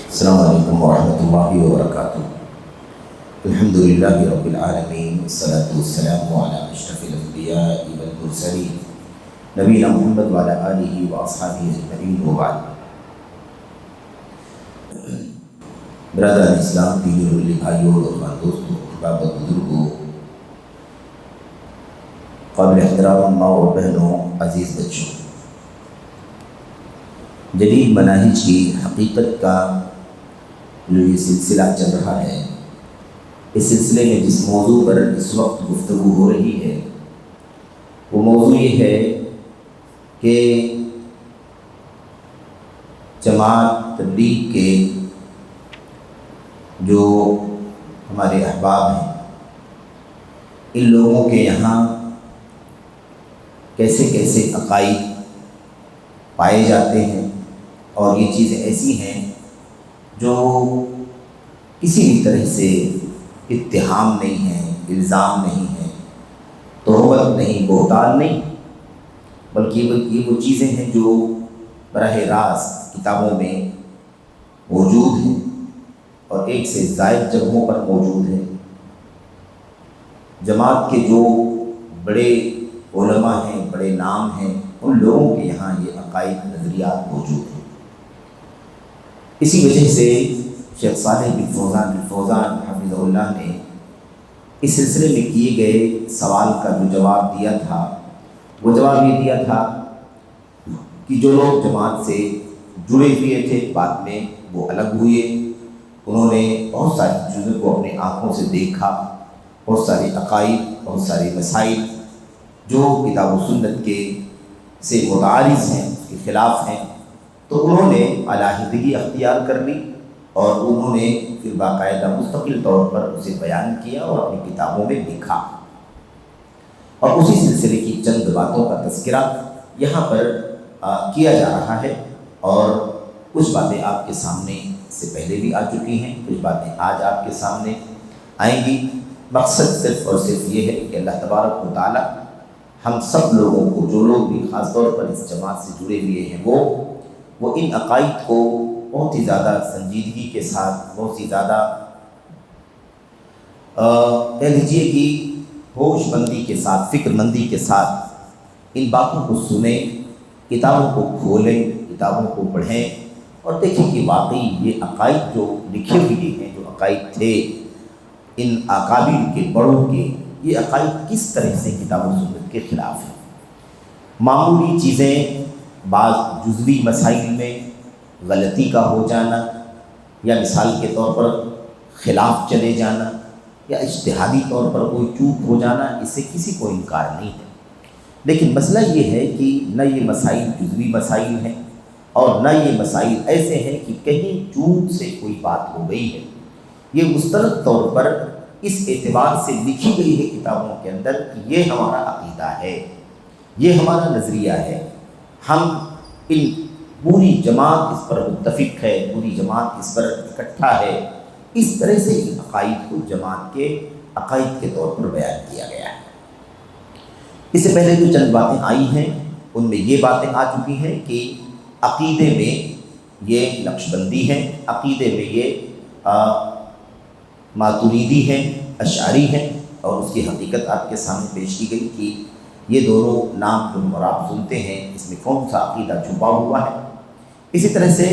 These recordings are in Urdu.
السلام علیکم ورحمۃ اللہ وبرکاتہ۔ الحمد للہ رب العالمین، والصلاة والسلام علی اشرف الانبیاء والمرسلین نبینا محمد وعلی آلہ واصحابہ اجمعین وبعد۔ برادران اسلام، دینی اور ملی بھائیوں، نوجوان دوستوں، احباب و بزرگوں، قابل احترام ماں اور بہنوں، عزیز بچوں، جدید مناہج کی حقیقت کا جو یہ سلسلہ چل رہا ہے، اس سلسلے میں جس موضوع پر اس وقت گفتگو ہو رہی ہے وہ موضوع یہ ہے کہ جماعت تبلیغ کے جو ہمارے احباب ہیں، ان لوگوں کے یہاں کیسے کیسے عقائد پائے جاتے ہیں، اور یہ چیزیں ایسی ہیں جو کسی بھی طرح سے اتہام نہیں ہے، الزام نہیں ہے، تہمت نہیں، بہتان نہیں، بلکہ یہ وہ چیزیں ہیں جو براہ راست کتابوں میں موجود ہیں اور ایک سے زائد جگہوں پر موجود ہے۔ جماعت کے جو بڑے علماء ہیں، بڑے نام ہیں، ان لوگوں کے یہاں یہ عقائد نظریات موجود ہیں۔ اسی وجہ سے شیخ صالح بن فوزان حفظہ اللہ نے اس سلسلے میں کیے گئے سوال کا جو جواب دیا تھا، وہ جواب یہ دیا تھا کہ جو لوگ جماعت سے جڑے ہوئے تھے، بعد میں وہ الگ ہوئے، انہوں نے بہت ساری چیزوں کو اپنے آنکھوں سے دیکھا، بہت سارے عقائد، بہت سارے مسائل جو کتاب و سنت کے سے متعارض ہیں، اس کے خلاف ہیں، تو انہوں نے علیحدگی اختیار کر لی اور انہوں نے پھر باقاعدہ مستقل طور پر اسے بیان کیا اور اپنی کتابوں میں لکھا، اور اسی سلسلے کی چند باتوں کا تذکرہ یہاں پر کیا جا رہا ہے، اور کچھ باتیں آپ کے سامنے سے پہلے بھی آ چکی ہیں، کچھ باتیں آج آپ کے سامنے آئیں گی۔ مقصد صرف اور صرف یہ ہے کہ اللہ تبارک و تعالی ہم سب لوگوں کو، جو لوگ بھی خاص طور پر اس جماعت سے جڑے ہوئے ہیں، وہ ان عقائد کو بہت ہی زیادہ سنجیدگی کے ساتھ، بہت ہی زیادہ کہہ لیجیے کہ ہوش مندی کے ساتھ، فکر مندی کے ساتھ ان باتوں کو سنیں، کتابوں کو کھولیں، کتابوں کو پڑھیں اور دیکھیں کہ واقعی یہ عقائد جو لکھے ہوئے ہیں، جو عقائد تھے ان اکابر کے، بڑوں کے، یہ عقائد کس طرح سے کتاب و سنت کے خلاف ہیں۔ معمولی چیزیں، بعض جزوی مسائل میں غلطی کا ہو جانا، یا مثال کے طور پر خلاف چلے جانا، یا اجتہادی طور پر کوئی چوک ہو جانا، اس سے کسی کو انکار نہیں ہے، لیکن مسئلہ یہ ہے کہ نہ یہ مسائل جزوی مسائل ہیں اور نہ یہ مسائل ایسے ہیں کہ کہیں چوک سے کوئی بات ہو گئی ہے۔ یہ مستند طور پر اس اعتبار سے لکھی گئی ہے کتابوں کے اندر کہ یہ ہمارا عقیدہ ہے، یہ ہمارا نظریہ ہے، ہم ان پوری جماعت اس پر متفق ہے، پوری جماعت اس پر اکٹھا ہے۔ اس طرح سے ان عقائد کو جماعت کے عقائد کے طور پر بیان کیا گیا ہے۔ اس سے پہلے جو چند باتیں آئی ہیں ان میں یہ باتیں آ چکی ہیں کہ عقیدے میں یہ نقشبندی ہے، عقیدے میں یہ ماتریدی ہیں، اشعری ہیں، اور اس کی حقیقت آپ کے سامنے پیش کی گئی کہ یہ دونوں نام جو آپ سنتے ہیں اس میں کون سا عقیدہ چھپا ہوا ہے۔ اسی طرح سے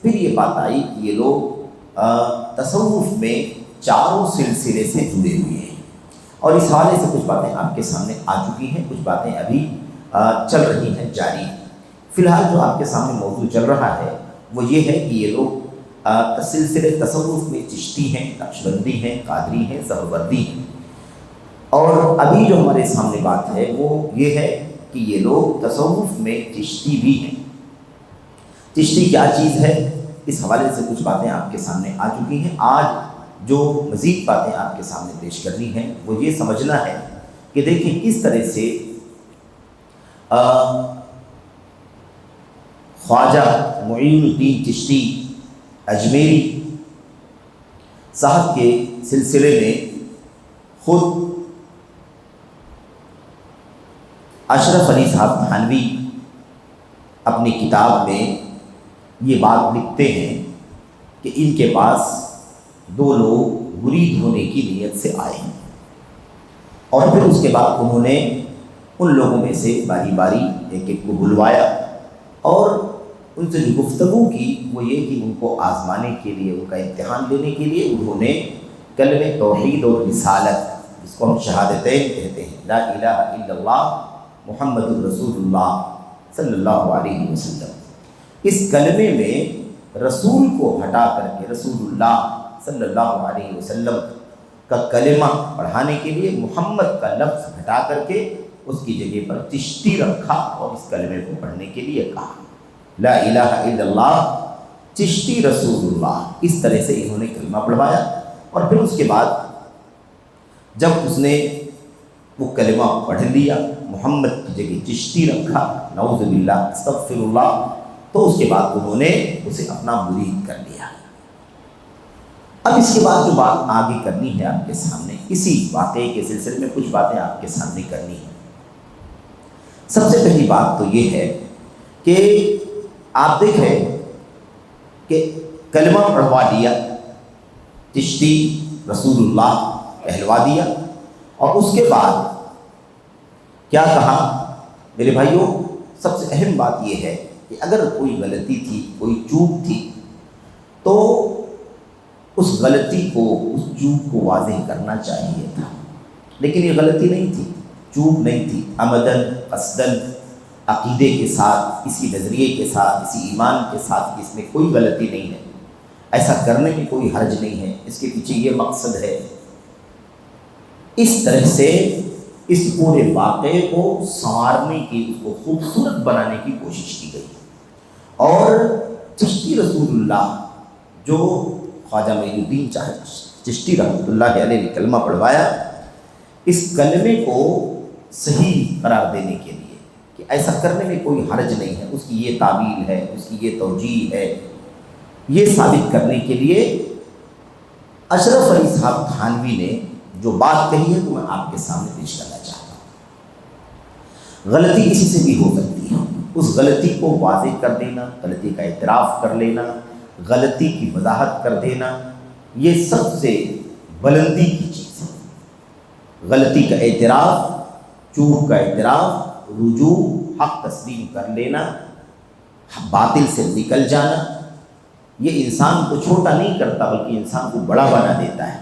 پھر یہ بات آئی کہ یہ لوگ تصوف میں چاروں سلسلے سے جڑے ہوئے ہیں، اور اس حوالے سے کچھ باتیں آپ کے سامنے آ چکی ہیں، کچھ باتیں ابھی چل رہی ہیں، جاری ہیں۔ فی الحال جو آپ کے سامنے موضوع چل رہا ہے وہ یہ ہے کہ یہ لوگ سلسلے تصوف میں چشتی ہیں، نقشبندی ہیں، قادری ہیں، سہروردی ہیں، اور ابھی جو ہمارے سامنے بات ہے وہ یہ ہے کہ یہ لوگ تصوف میں چشتی بھی ہیں۔ چشتی کیا چیز ہے، اس حوالے سے کچھ باتیں آپ کے سامنے آ چکی ہیں۔ آج جو مزید باتیں آپ کے سامنے پیش کرنی ہیں وہ یہ سمجھنا ہے کہ دیکھیں کس طرح سے خواجہ معین الدین چشتی اجمیری صاحب کے سلسلے میں خود اشرف علی صاحب تھانوی اپنی کتاب میں یہ بات لکھتے ہیں کہ ان کے پاس دو لوگ مرید ہونے کی نیت سے آئے اور پھر اس کے بعد انہوں نے ان لوگوں میں سے باری باری ایک ایک کو بلوایا اور ان سے جو گفتگو کی وہ یہ کہ ان کو آزمانے کے لیے، ان کا امتحان لینے کے لیے انہوں نے کلمہ توحید اور رسالت، جس کو ہم شہادتین کہتے ہیں، لا الہ الا اللہ محمد الرسول اللہ صلی اللہ علیہ وسلم، اس کلمے میں رسول کو ہٹا کر کے رسول اللہ صلی اللہ علیہ وسلم کا کلمہ پڑھانے کے لیے محمد کا لفظ ہٹا کر کے اس کی جگہ پر چشتی رکھا اور اس کلمے کو پڑھنے کے لیے کہا، لا الہ الا اللہ چشتی رسول اللہ، اس طرح سے انہوں نے کلمہ پڑھوایا۔ اور پھر اس کے بعد جب اس نے وہ کلمہ پڑھ لیا، محمد کی جگہ چشتی رکھا، نعوذ باللہ استغفر اللہ، تو اس کے بعد انہوں نے اسے اپنا مرید کر لیا۔ اب اس کے بعد جو بات آگے کرنی ہے آپ کے سامنے، اسی واقعے کے سلسلے میں کچھ باتیں آپ کے سامنے کرنی ہیں۔ سب سے پہلی بات تو یہ ہے کہ آپ دیکھیں کہ کلمہ پڑھوا دیا، چشتی رسول اللہ کہلوا دیا، اور اس کے بعد کیا کہا؟ میرے بھائیوں، سب سے اہم بات یہ ہے کہ اگر کوئی غلطی تھی، کوئی چوک تھی، تو اس غلطی کو، اس چوک کو واضح کرنا چاہیے تھا، لیکن یہ غلطی نہیں تھی، چوک نہیں تھی، عمدن قصدن عقیدے کے ساتھ، اسی نظریے کے ساتھ، اسی ایمان کے ساتھ کہ اس میں کوئی غلطی نہیں ہے، ایسا کرنے میں کوئی حرج نہیں ہے، اس کے پیچھے یہ مقصد ہے۔ اس طرح سے اس پورے واقعے کو سنوارنے کی، اس کو خوبصورت بنانے کی کوشش کی گئی، اور چشتی رسول اللہ جو خواجہ معین الدین چشتی رحمۃ اللہ علیہ نے کلمہ پڑھوایا، اس کلمے کو صحیح قرار دینے کے لیے کہ ایسا کرنے میں کوئی حرج نہیں ہے، اس کی یہ تعویل ہے، اس کی یہ توجیہ ہے، یہ ثابت کرنے کے لیے اشرف علی صاحب تھانوی نے جو بات کہی ہے وہ میں آپ کے سامنے پیش کرنا چاہتا ہوں۔ غلطی کسی سے بھی ہو سکتی ہے، اس غلطی کو واضح کر دینا، غلطی کا اعتراف کر لینا، غلطی کی وضاحت کر دینا، یہ سب سے بلندی کی چیز ہے۔ غلطی کا اعتراف، چوک کا اعتراف، رجوع، حق تسلیم کر لینا، باطل سے نکل جانا، یہ انسان کو چھوٹا نہیں کرتا بلکہ انسان کو بڑا بنا دیتا ہے،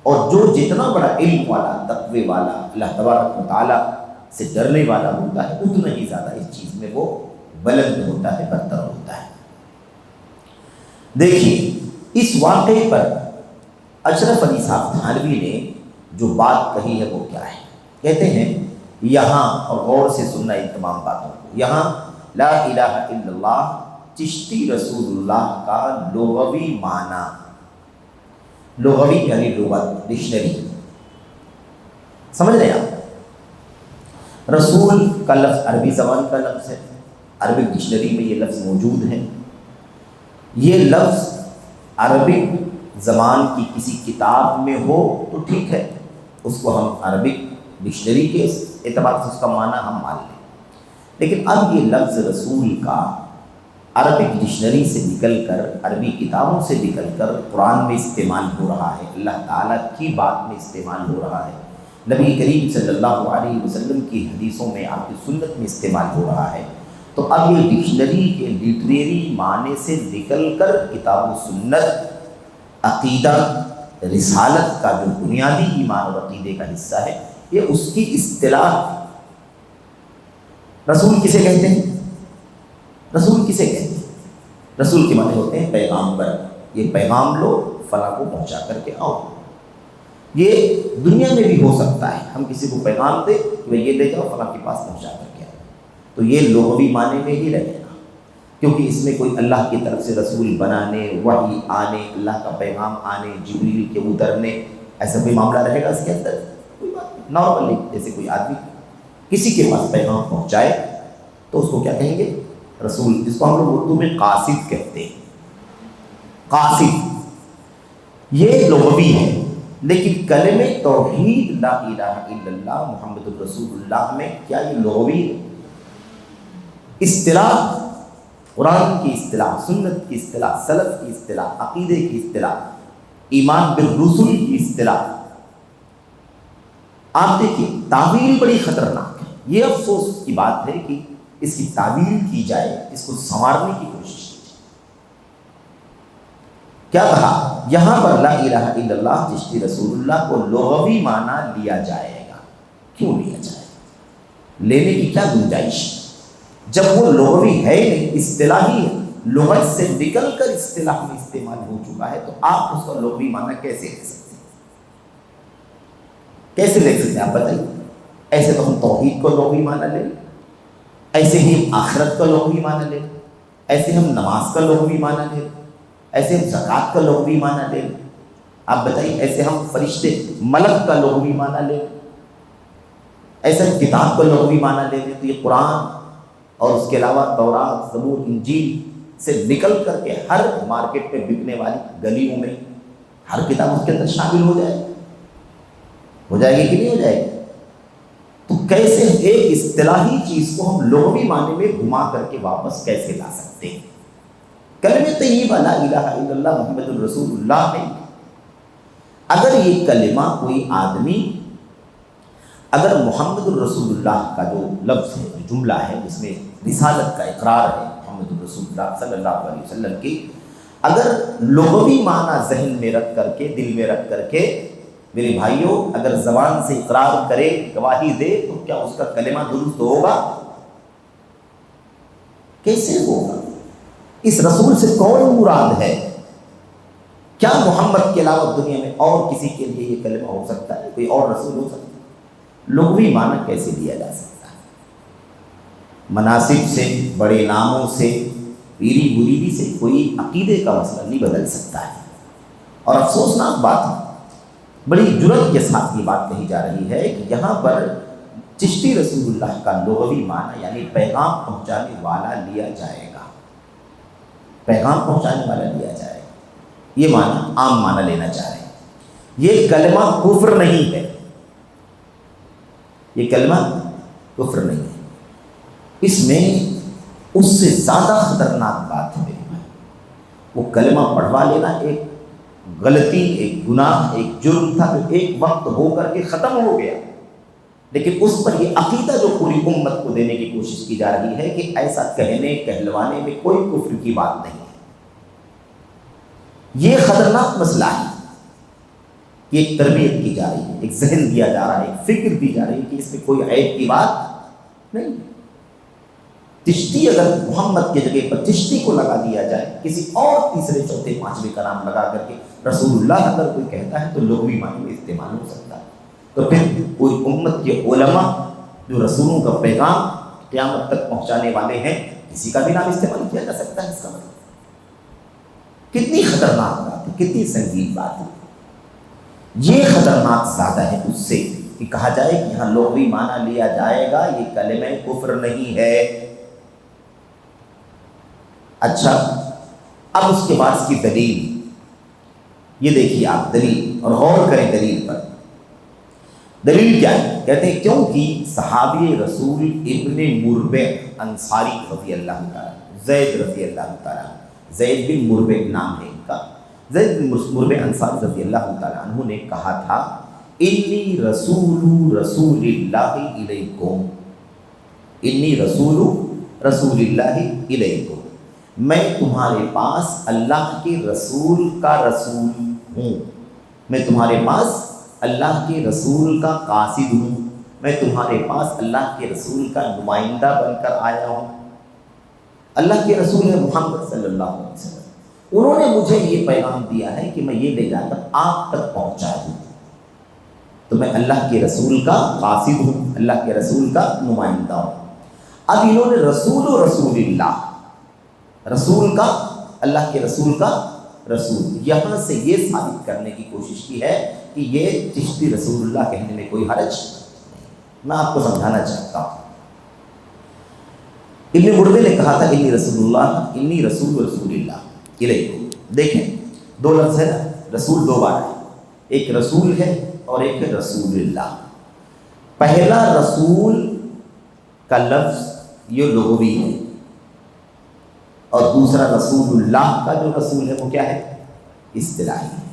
اور جو جتنا بڑا علم والا، تقوی والا، اللہ تبارک و تعالیٰ سے ڈرنے والا ہوتا ہے، اتنا ہی زیادہ اس چیز میں وہ بلند ہوتا ہے، برتر ہوتا ہے۔ دیکھیے اس واقعے پر اشرف علی صاحب تھانوی نے جو بات کہی ہے وہ کیا ہے؟ کہتے ہیں یہاں، اور غور سے سننا ان تمام باتوں کو، یہاں لا الہ الا اللہ چشتی رسول اللہ کا لغوی معنی، لغوی یعنی لغت، ڈکشنری، سمجھ رہے ہیں آپ؟ رسول کا لفظ عربی زبان کا لفظ ہے، عربک ڈکشنری میں یہ لفظ موجود ہے، یہ لفظ عربک زبان کی کسی کتاب میں ہو تو ٹھیک ہے، اس کو ہم عربک ڈکشنری کے اعتبار سے اس کا معنی ہم مان لیں، لیکن اب یہ لفظ رسول کا عربک ڈکشنری سے نکل کر، عربی کتابوں سے نکل کر قرآن میں استعمال ہو رہا ہے، اللہ تعالیٰ کی بات میں استعمال ہو رہا ہے، نبی کریم صلی اللہ علیہ وسلم کی حدیثوں میں، آپ کی سنت میں استعمال ہو رہا ہے، تو اب یہ ڈکشنری کے لٹریری معنی سے نکل کر کتاب و سنت، عقیدہ، رسالت کا جو بنیادی ایمان اور عقیدے کا حصہ ہے، یہ اس کی اصطلاح۔ رسول کسے کہتے ہیں؟ رسول کسے کہتے ہیں؟ رسول کے معنی ہوتے ہیں پیغامبر، یہ پیغام لو، فلاں کو پہنچا کر کے آؤ۔ یہ دنیا میں بھی ہو سکتا ہے، ہم کسی کو پیغام دیں کہ وہ یہ لے جاؤ فلاں کے پاس پہنچا کر کے آؤ، تو یہ لغوی معنی میں ہی رہے گا، کیونکہ اس میں کوئی اللہ کی طرف سے رسول بنانے، وحی آنے، اللہ کا پیغام آنے، جبریل کے اترنے، ایسا کوئی معاملہ رہے گا اس کے اندر؟ کوئی بات نہیں، نارملی جیسے کوئی آدمی کسی کے پاس پیغام پہنچائے تو اس کو کیا کہیں گے؟ رسول۔ اس کو ہم لوگ اردو میں قاصد کہتے ہیں، قاصد، یہ لغوی ہے، لیکن کلمہ توحید لا الہ الا اللہ محمد الرسول اللہ میں کیا یہ لغوی ہے؟ اصطلاح قرآن کی اصطلاح، سنت کی اصطلاح، سلف کی اصطلاح، عقیدے کی اصطلاح، ایمان بالرسل کی اصطلاح. آپ دیکھیے تعویل بڑی خطرناک ہے. یہ افسوس کی بات ہے کہ اس کی تعویل کی جائے، اس کو سنوارنے کی کوشش کی جائے. کیا کہا یہاں پر لا الہ الا اللہ چشتی رسول اللہ کو لغوی معنی لیا جائے گا. کیوں لیا جائے گا؟ لینے کی کیا گنجائش ہے جب وہ لغوی ہے نہیں، اصطلاحی ہے، لغت سے نکل کر اصطلاح میں استعمال ہو چکا ہے، تو آپ اس کا لغوی معنی کیسے لے سکتے ہیں؟ کیسے لے سکتے ہیں آپ بتائیے؟ ایسے تو ہم توحید کو لغوی معنی لیں، ایسے ہی ہم آخرت کا لغوی معنی لیں، ایسے ہم نماز کا لغوی معنی لیں، ایسے ہم زکوٰۃ کا لغوی معنی لیں. آپ بتائیے ایسے ہم فرشتے ملک کا لغوی معنی لیں، ایسے ہم کتاب کا لغوی معنی لیں. تو یہ قرآن اور اس کے علاوہ تورات، زبور، انجیل سے نکل کر کے ہر مارکیٹ میں بکنے والی گلیوں میں ہر کتاب اس کے اندر شامل ہو جائے گی کہ نہیں ہو جائے گی؟ تو کیسے ایک اصطلاحی چیز کو ہم لغوی معنی میں گھما کر کے واپس کیسے لا سکتے ہیں؟ کلمہ طیبہ لا الہ الا اللہ محمد الرسول اللہ ہے. اگر یہ کلمہ کوئی آدمی، اگر محمد الرسول اللہ کا جو لفظ ہے، جملہ ہے، جس میں رسالت کا اقرار ہے محمد الرسول اللہ صلی اللہ علیہ وسلم کی، اگر لغوی معنی ذہن میں رکھ کر کے، دل میں رکھ کر کے، میرے بھائیوں اگر زبان سے اقرار کرے، گواہی دے، تو کیا اس کا کلمہ درست ہوگا؟ کیسے ہوگا؟ اس رسول سے کون مراد ہے؟ کیا محمد کے علاوہ دنیا میں اور کسی کے لیے یہ کلمہ ہو سکتا ہے؟ کوئی اور رسول ہو سکتا ہے؟ لغوی معنی کیسے دیا جا سکتا ہے؟ مناسب سے، بڑے ناموں سے، پیری مریدی سے کوئی عقیدے کا مسئلہ نہیں بدل سکتا ہے. اور افسوسناک بات ہے، بڑی جرأت کے ساتھ یہ بات کہی جا رہی ہے کہ یہاں پر چشتی رسول اللہ کا لغوی معنی یعنی پیغام پہنچانے والا لیا جائے گا. پیغام پہنچانے والا لیا جائے گا، یہ معنی عام معنی لینا چاہ رہے ہیں. یہ کلمہ کفر نہیں ہے، یہ کلمہ کفر نہیں ہے. اس میں اس سے زیادہ خطرناک بات ہے میرے بھائی، وہ کلمہ پڑھوا لینا ایک غلطی، ایک گناہ، ایک جرم تھا جو ایک وقت ہو کر کے ختم ہو گیا، لیکن اس پر یہ عقیدہ جو پوری امت کو دینے کی کوشش کی جا رہی ہے کہ ایسا کہنے کہلوانے میں کوئی کفر کی بات نہیں ہے. یہ خطرناک مسئلہ ہے کہ ایک تربیت کی جا رہی ہے، ایک ذہن دیا جا رہا ہے، ایک فکر دی جا رہی ہے کہ اس میں کوئی عیب کی بات نہیں. چشتی اگر محمد کی جگہ پر چشتی کو لگا دیا جائے، کسی اور تیسرے چوتھے پانچویں کا نام لگا کر کے رسول اللہ اگر کوئی کہتا ہے تو لغوی معنی میں استعمال ہو سکتا ہے. تو پھر کوئی امت کے علماء جو رسولوں کا پیغام قیامت تک پہنچانے والے ہیں، کسی کا بھی نام استعمال کیا جا سکتا ہے. اس کا مطلب کتنی خطرناک بات ہے، کتنی سنگین بات ہے. یہ خطرناک زیادہ ہے اس سے کہ کہا جائے کہ یہاں لغوی معنی لیا جائے گا، یہ کلمہ کفر نہیں ہے. اچھا، اب اس کے بعد اس کی دلیل یہ دیکھیے آپ، دلیل اور غور کریں دلیل پر. دلیل کیا ہے؟ کہتے ہیں کیونکہ صحابی رسول ابن مربع انصاری رضی اللہ تعالیٰ، زید رضی اللہ تعالیٰ، زید بن مربع نام ہے ان کا، زید بن مربع انصاری رضی اللہ تعالیٰ عنہ نے کہا تھا انی رسول رسول اللہ الیکم، انی رسول اللہ الیکم، میں تمہارے پاس اللہ کے رسول کا رسول ہوں، میں تمہارے پاس اللہ کے رسول کا قاصد ہوں، میں تمہارے پاس اللہ کے رسول کا نمائندہ بن کر آیا ہوں. اللہ کے رسول ہے محمد صلی اللہ علیہ وسلم، انہوں نے مجھے یہ پیغام دیا ہے کہ میں یہ لے جا کر آپ تک پہنچا دوں، تو میں اللہ کے رسول کا قاصد ہوں، اللہ کے رسول کا نمائندہ ہوں. اب انہوں نے رسول اللہ، رسول کا، اللہ کے رسول کا رسول، یہاں سے یہ ثابت کرنے کی کوشش کی ہے کہ یہ چشتی رسول اللہ کہنے میں کوئی حرج نہیں. میں آپ کو سمجھانا چاہتا ہوں. ابن مربع نے کہا تھا انی رسول اللہ الیکم. دیکھیں دو لفظ ہے نا، رسول دو بار ہے، ایک رسول ہے اور ایک ہے رسول اللہ. پہلا رسول کا لفظ یہ لغوی ہے اور دوسرا رسول اللہ کا جو رسول ہے وہ کیا ہے؟ اصطلاحی ہے۔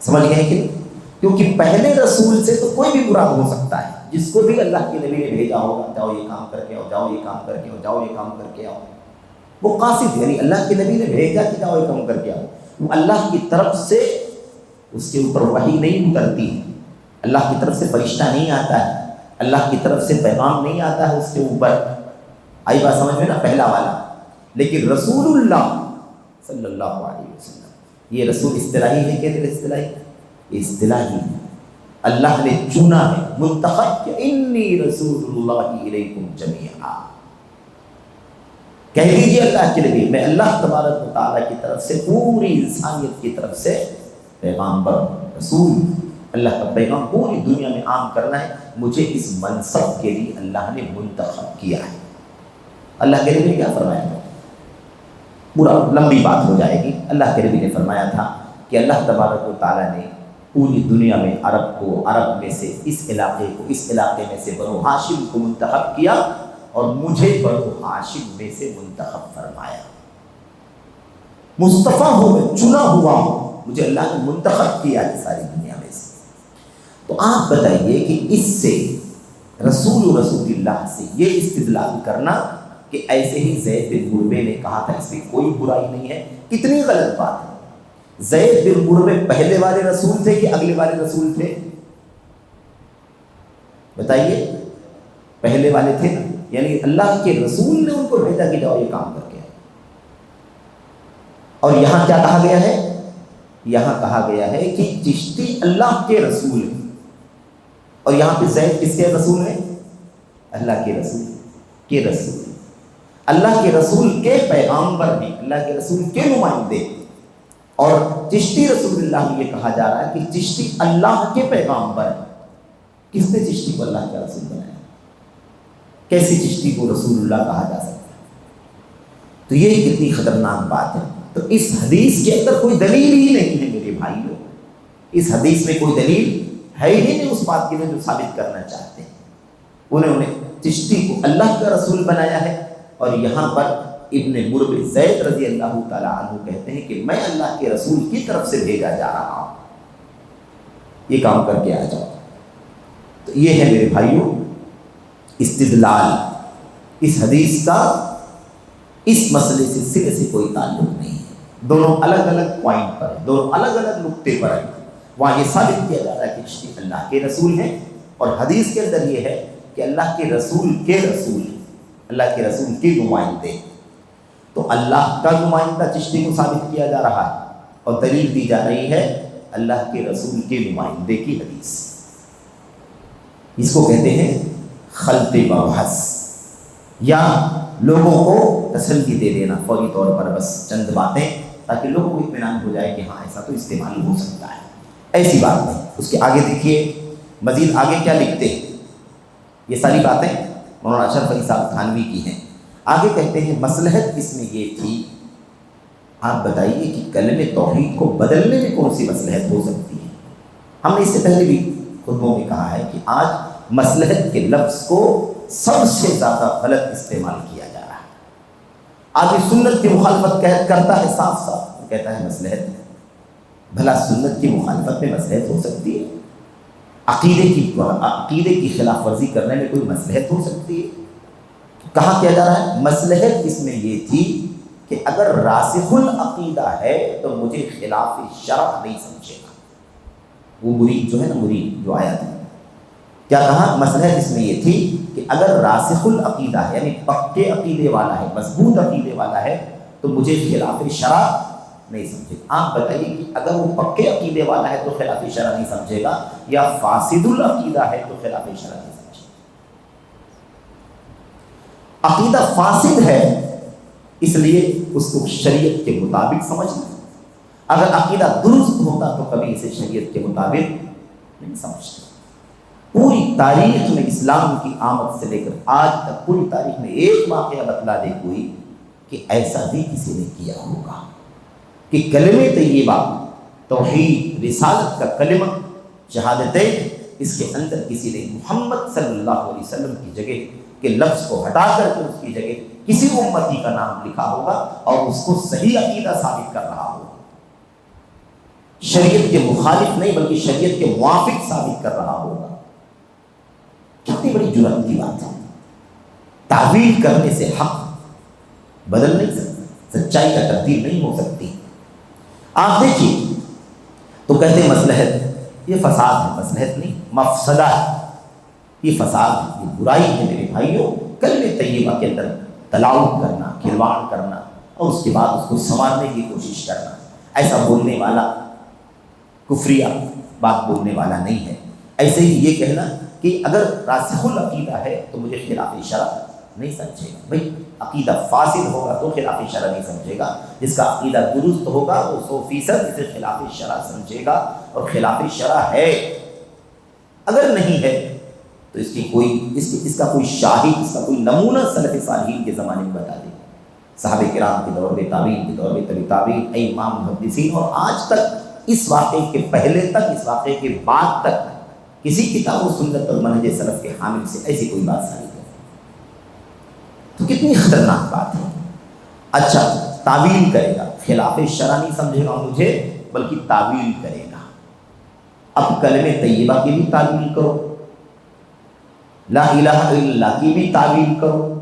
سمجھ گئے کہ نہیں؟ کیونکہ پہلے رسول سے تو کوئی بھی مراد ہو سکتا ہے، جس کو بھی اللہ کے نبی نے بھیجا ہوگا، جاؤ یہ کام کر کے آؤ، جاؤ یہ کام کر کے آؤ، جاؤ یہ کام کر کے آؤ، وہ قاصد یعنی اللہ کے نبی نے بھیجا کہ جاؤ یہ کام کر کے آؤ، وہ اللہ کی طرف سے اس کے اوپر وحی نہیں اترتی ہے، اللہ کی طرف سے فرشتہ نہیں آتا ہے، اللہ کی طرف سے پیغام نہیں آتا ہے اس کے اوپر۔ آئی بات سمجھ میں نا؟ پہلا والا۔ لیکن رسول اللہ صلی اللہ علیہ وسلم یہ رسول اصطلاحی ہے کہ غیر اصطلاحی؟ اصطلاحی ہے، اللہ نے چنا ہے، منتخب کہ انی رسول اللہ الیکم جمیعا، کہہ دیجیے اللہ کے نبی میں اللہ تبارک و تعالیٰ کی طرف سے پوری انسانیت کی طرف سے پیغامبر رسول، اللہ کا پیغام پوری دنیا میں عام کرنا ہے، مجھے اس منصب کے لیے اللہ نے منتخب کیا ہے۔ اللہ کے نبی نے کیا فرمایا تھا؟ پورا لمبی بات ہو جائے گی۔ اللہ کے نبی نے فرمایا تھا کہ اللہ تبارک و تعالیٰ نے پوری دنیا میں عرب میں سے اس علاقے میں سے بنو ہاشم کو منتخب کیا اور مجھے بنو ہاشم میں سے منتخب فرمایا۔ مصطفیٰ ہوں میں، چنا ہوا ہوں، مجھے اللہ نے منتخب کیا ہے ساری دنیا میں سے۔ تو آپ بتائیے کہ اس سے رسول اللہ سے یہ استدلال کرنا کہ ایسے ہی زید بن مربے نے کہا تھا اس میں کوئی برائی نہیں ہے، کتنی غلط بات ہے۔ زید بن مربے پہلے والے رسول تھے کہ اگلے والے رسول تھے؟ بتائیے، پہلے والے تھے نا، یعنی اللہ کے رسول نے ان کو بھیجا کہ جاؤ یہ کام کر کے آئے۔ اور یہاں کیا کہا گیا ہے؟ یہاں کہا گیا ہے کہ چشتی اللہ کے رسول ہیں، اور یہاں پہ زید کس کے رسول ہیں؟ اللہ کے رسول کے رسول، اللہ کے رسول کے پیغامبر ہیں، اللہ کے رسول کے نمائندے۔ اور چشتی رسول اللہ میں یہ کہا جا رہا ہے کہ چشتی اللہ کے پیغامبر ہیں۔ کس نے چشتی کو اللہ کا رسول بنایا؟ کیسے چشتی کو رسول اللہ کہا جا سکتا ہے؟ تو یہ کتنی خطرناک بات ہے۔ تو اس حدیث کے اندر کوئی دلیل ہی نہیں ہے میرے بھائیوں، اس حدیث میں کوئی دلیل ہے ہی نہیں اس بات کے لیے جو ثابت کرنا چاہتے ہیں۔ انہوں نے چشتی کو اللہ کا رسول بنایا ہے، اور یہاں پر ابن مربے زید رضی اللہ تعالیٰ عنہ کہتے ہیں کہ میں اللہ کے رسول کی طرف سے بھیجا جا رہا ہوں، یہ کام کر کے آ جاؤ۔ تو یہ ہے میرے بھائیوں استدلال۔ اس حدیث کا اس مسئلے سے سرے سے کوئی تعلق نہیں ہے، دونوں الگ الگ پوائنٹ پر ہیں، دونوں الگ الگ نقطے پر ہیں۔ وہاں یہ ثابت کیا جا رہا ہے کہ چشتی اللہ کے رسول ہیں، اور حدیث کے اندر یہ ہے کہ اللہ کے رسول کے رسول ہیں، اللہ کے رسول کے نمائندے۔ تو اللہ کا نمائندہ چشتی کو ثابت کیا جا رہا ہے، اور دلیل دی جا رہی ہے اللہ کے رسول کے نمائندے کی حدیث۔ اس کو کہتے ہیں خلط مبحث، یا لوگوں کو تسلی دے دینا فوری طور پر، بس چند باتیں تاکہ لوگوں کو اطمینان ہو جائے کہ ہاں ایسا تو استعمال ہو سکتا ہے، ایسی بات نہیں۔ اس کے آگے دیکھیے مزید آگے کیا لکھتے ہیں، یہ ساری باتیں مولانا اشرف علی صاحب تھانوی کی ہیں۔ آگے کہتے ہیں مصلحت اس میں یہ تھی، آپ بتائیے کہ کلمہ توحید کو بدلنے میں کون سی مصلحت ہو سکتی ہے؟ ہم نے اس سے پہلے بھی خطبوں میں کہا ہے کہ آج مصلحت کے لفظ کو سب سے زیادہ غلط استعمال کیا جا رہا ہے۔ آج سنت کی مخالفت کرتا ہے، صاف صاف کہتا ہے مصلحت، بھلا سنت کی مخالفت میں مصلحت ہو سکتی ہے؟ عقیدے کی خلاف ورزی کرنے میں کوئی مصلحت ہو سکتی ہے؟ کہا کیا جا رہا ہے مصلحت اس میں یہ تھی کہ اگر راسخ العقیدہ ہے تو مجھے خلاف شرع نہیں سمجھے گا۔ وہ مرید جو ہے نا، مرید جو آیا تھا، کیا کہا مصلحت اس میں یہ تھی کہ اگر راسخ العقیدہ ہے یعنی پکے عقیدے والا ہے، مضبوط عقیدے والا ہے، تو مجھے خلاف شرع نہیں سمجھے گا۔ آپ بتائیے کہ اگر وہ پکے عقیدے والا ہے تو خلاف شرع نہیں سمجھے گا، یا فاسد العقیدہ ہے تو خلاف شرع نہیں سمجھے گا؟ عقیدہ فاسد ہے اس لیے اس کو شریعت کے مطابق سمجھنا، اگر عقیدہ درست ہوتا تو کبھی اسے شریعت کے مطابق نہیں سمجھتا۔ پوری تاریخ میں اسلام کی آمد سے لے کر آج تک پوری تاریخ میں ایک واقعہ بتلا دے کوئی کہ ایسا بھی کسی نے کیا ہوگا کہ کلمہ طیبہ، توحید، رسالت کا کلمہ، شہادتین، اس کے اندر کسی نے محمد صلی اللہ علیہ وسلم کی جگہ کہ لفظ کو ہٹا کر کے اس کی جگہ کسی امتی کا نام لکھا ہوگا اور اس کو صحیح عقیدہ ثابت کر رہا ہوگا، شریعت کے مخالف نہیں بلکہ شریعت کے موافق ثابت کر رہا ہوگا۔ کتنی بڑی جرأت کی بات ہے! تعویل کرنے سے حق بدل نہیں سکتا، سچائی کا تبدیل نہیں ہو سکتی۔ آپ دیکھیے تو کہتے ہیں مصلحت، یہ فساد ہے، مصلحت نہیں مفسدہ ہے، یہ فساد ہے، یہ برائی ہے میرے بھائیوں۔ کلمہ طیبہ کے اندر تلاوت کرنا، کھلواڑ کرنا اور اس کے بعد اس کو سنوارنے کی کوشش کرنا، ایسا بولنے والا کفریہ بات بولنے والا نہیں ہے۔ ایسے ہی یہ کہنا کہ اگر راسخ العقیدہ ہے تو مجھے خلاف شرع نہیں سمجھے گا، بھائی عقیدہ فاسد ہوگا تو خلاف شرع نہیں سمجھے گا، جس کا عقیدہ درست ہوگا وہ 100% اسے خلاف شرع سمجھے گا، اور خلاف شرع ہے اگر نہیں ہے تو اس کا کوئی شاہد، اس کا کوئی نمونہ سلف صالحین کے زمانے میں بتا دیں، صحابہ کرام کے دور میں، تابعین کے دور میں، تبع تابعین، امام محدثین، اور آج تک اس واقعے کے پہلے تک، اس واقعے کے بعد تک کسی کتاب و سنت اور منہج سلف کے حامل سے ایسی کوئی بات ثابت ہے تو کتنی خطرناک بات ہے۔ اچھا، تعویل کرے گا، خلاف شرع نہیں سمجھے گا مجھے بلکہ تعویل کرے گا۔ اب کلمہ طیبہ کی بھی تعویل کرو، لا الہ الا اللہ کی بھی تعویل کرو،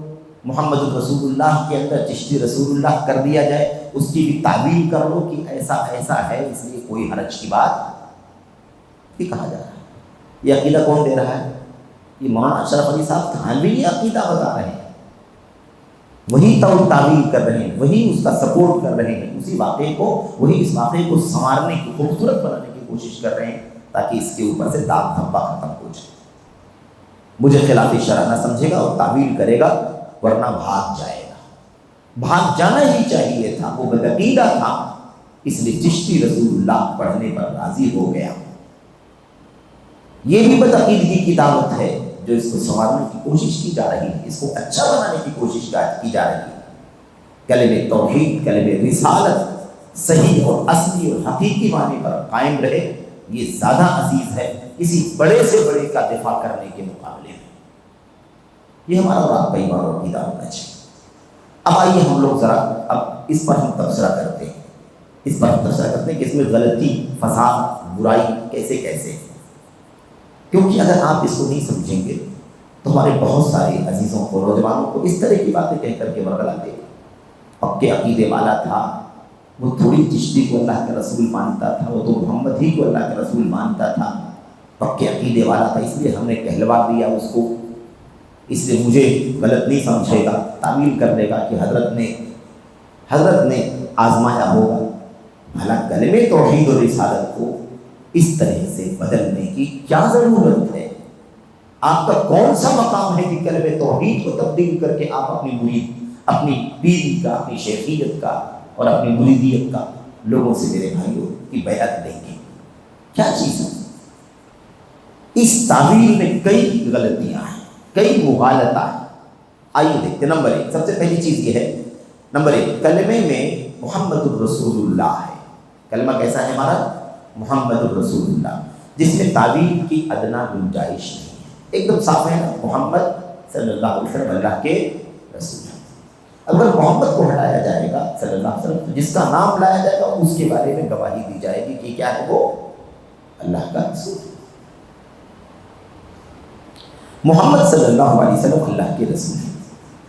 محمد رسول اللہ کے اندر چشتی رسول اللہ کر دیا جائے، اس کی بھی تعویل کر لو کہ ایسا ایسا ہے، اس لیے کوئی حرج کی بات یہ کہا جا رہا ہے۔ یہ عقیدہ کون دے رہا ہے؟ یہ مولانا اشرف علی صاحب تھانوی یہ عقیدہ بتا رہے ہیں، وہی تعویل کر رہے ہیں، وہی اس کا سپورٹ کر رہے ہیں، اسی واقعے کو، وہی اس واقعے کو سنوارنے کی، خوبصورت بنانے کی کوشش کر رہے ہیں تاکہ اس کے اوپر سے داغ دھبا ختم ہو جائے۔ مجھے خلاف شرع نہ سمجھے گا اور تعویل کرے گا ورنہ بھاگ جائے گا۔ بھاگ جانا ہی چاہیے تھا، وہ بدعقیدہ تھا، اس لیے چشتی رسول اللہ پڑھنے پر راضی ہو گیا۔ یہ بھی بدعقیدگی کی دعوت ہے جو اس کو سنوارنے کی کوشش کی جا رہی ہے، اس کو اچھا بنانے کی کوشش کی جا رہی ہے۔ کلمہ توحید، کلمہ رسالت صحیح اور اصلی اور حقیقی معنی پر قائم رہے، یہ زیادہ عزیز ہے کسی بڑے سے بڑے کا دفاع کرنے کے مقابلے میں۔ یہ ہمارا اور آپ کا ایمان اور عقیدہ ہونا چاہیے۔ اب آئیے ہم لوگ ذرا اب اس پر ہم تبصرہ کرتے ہیں، کہ اس میں غلطی، فساد، برائی کیسے کیسے، کیونکہ اگر آپ اس کو نہیں سمجھیں گے تو ہمارے بہت سارے عزیزوں کو، نوجوانوں کو اس طرح کی باتیں کہہ کر کے ورگلا دے گا۔ پکے عقیدے والا تھا، وہ تھوڑی چشتی کو اللہ کے رسول مانتا تھا، وہ تو محمد ہی کو اللہ کے رسول مانتا تھا، پکے عقیدے والا تھا، اس لیے ہم نے کہلوا دیا اس کو، اس لیے مجھے غلط نہیں سمجھے گا، تعویل کر دے گا کہ حضرت نے آزمایا ہوگا۔ بھلا کلمہ توحید اور رسالت کو اس طرح سے بدلنے کی کیا ضرورت ہے؟ آپ کا کون سا مقام ہے کہ کلمہ توحید کو تبدیل کر کے آپ اپنی مرید، اپنی پیری کا، اپنی شیخیت کا اور اپنی مریدیت کا لوگوں سے، میرے بھائیوں، کی بیعت دیں گے؟ کیا چیز ہے؟ اس تعویل میں کئی غلطیاں ہیں، کئی مغالطہ ہیں۔ آئیے دیکھتے ہیں۔ نمبر 1، سب سے پہلی چیز یہ ہے، نمبر 1، کلمے میں محمد الرسول اللہ ہے۔ کلمہ کیسا ہے ہمارا؟ محمد الرسول اللہ، جس میں تعویل کی ادنا گنجائش نہیں ہے، ایک دم صاف ہے نا، محمد صلی اللہ علیہ وسلم اللہ کے رسول ہیں۔ اگر محمد کو ہٹایا جائے گا صلی اللہ علیہ وسلم، جس کا نام لایا جائے گا اس کے بارے میں گواہی دی جائے گی کہ کیا ہے، وہ اللہ کا رسول ہے۔ محمد صلی اللہ علیہ وسلم اللہ کے رسول ہیں،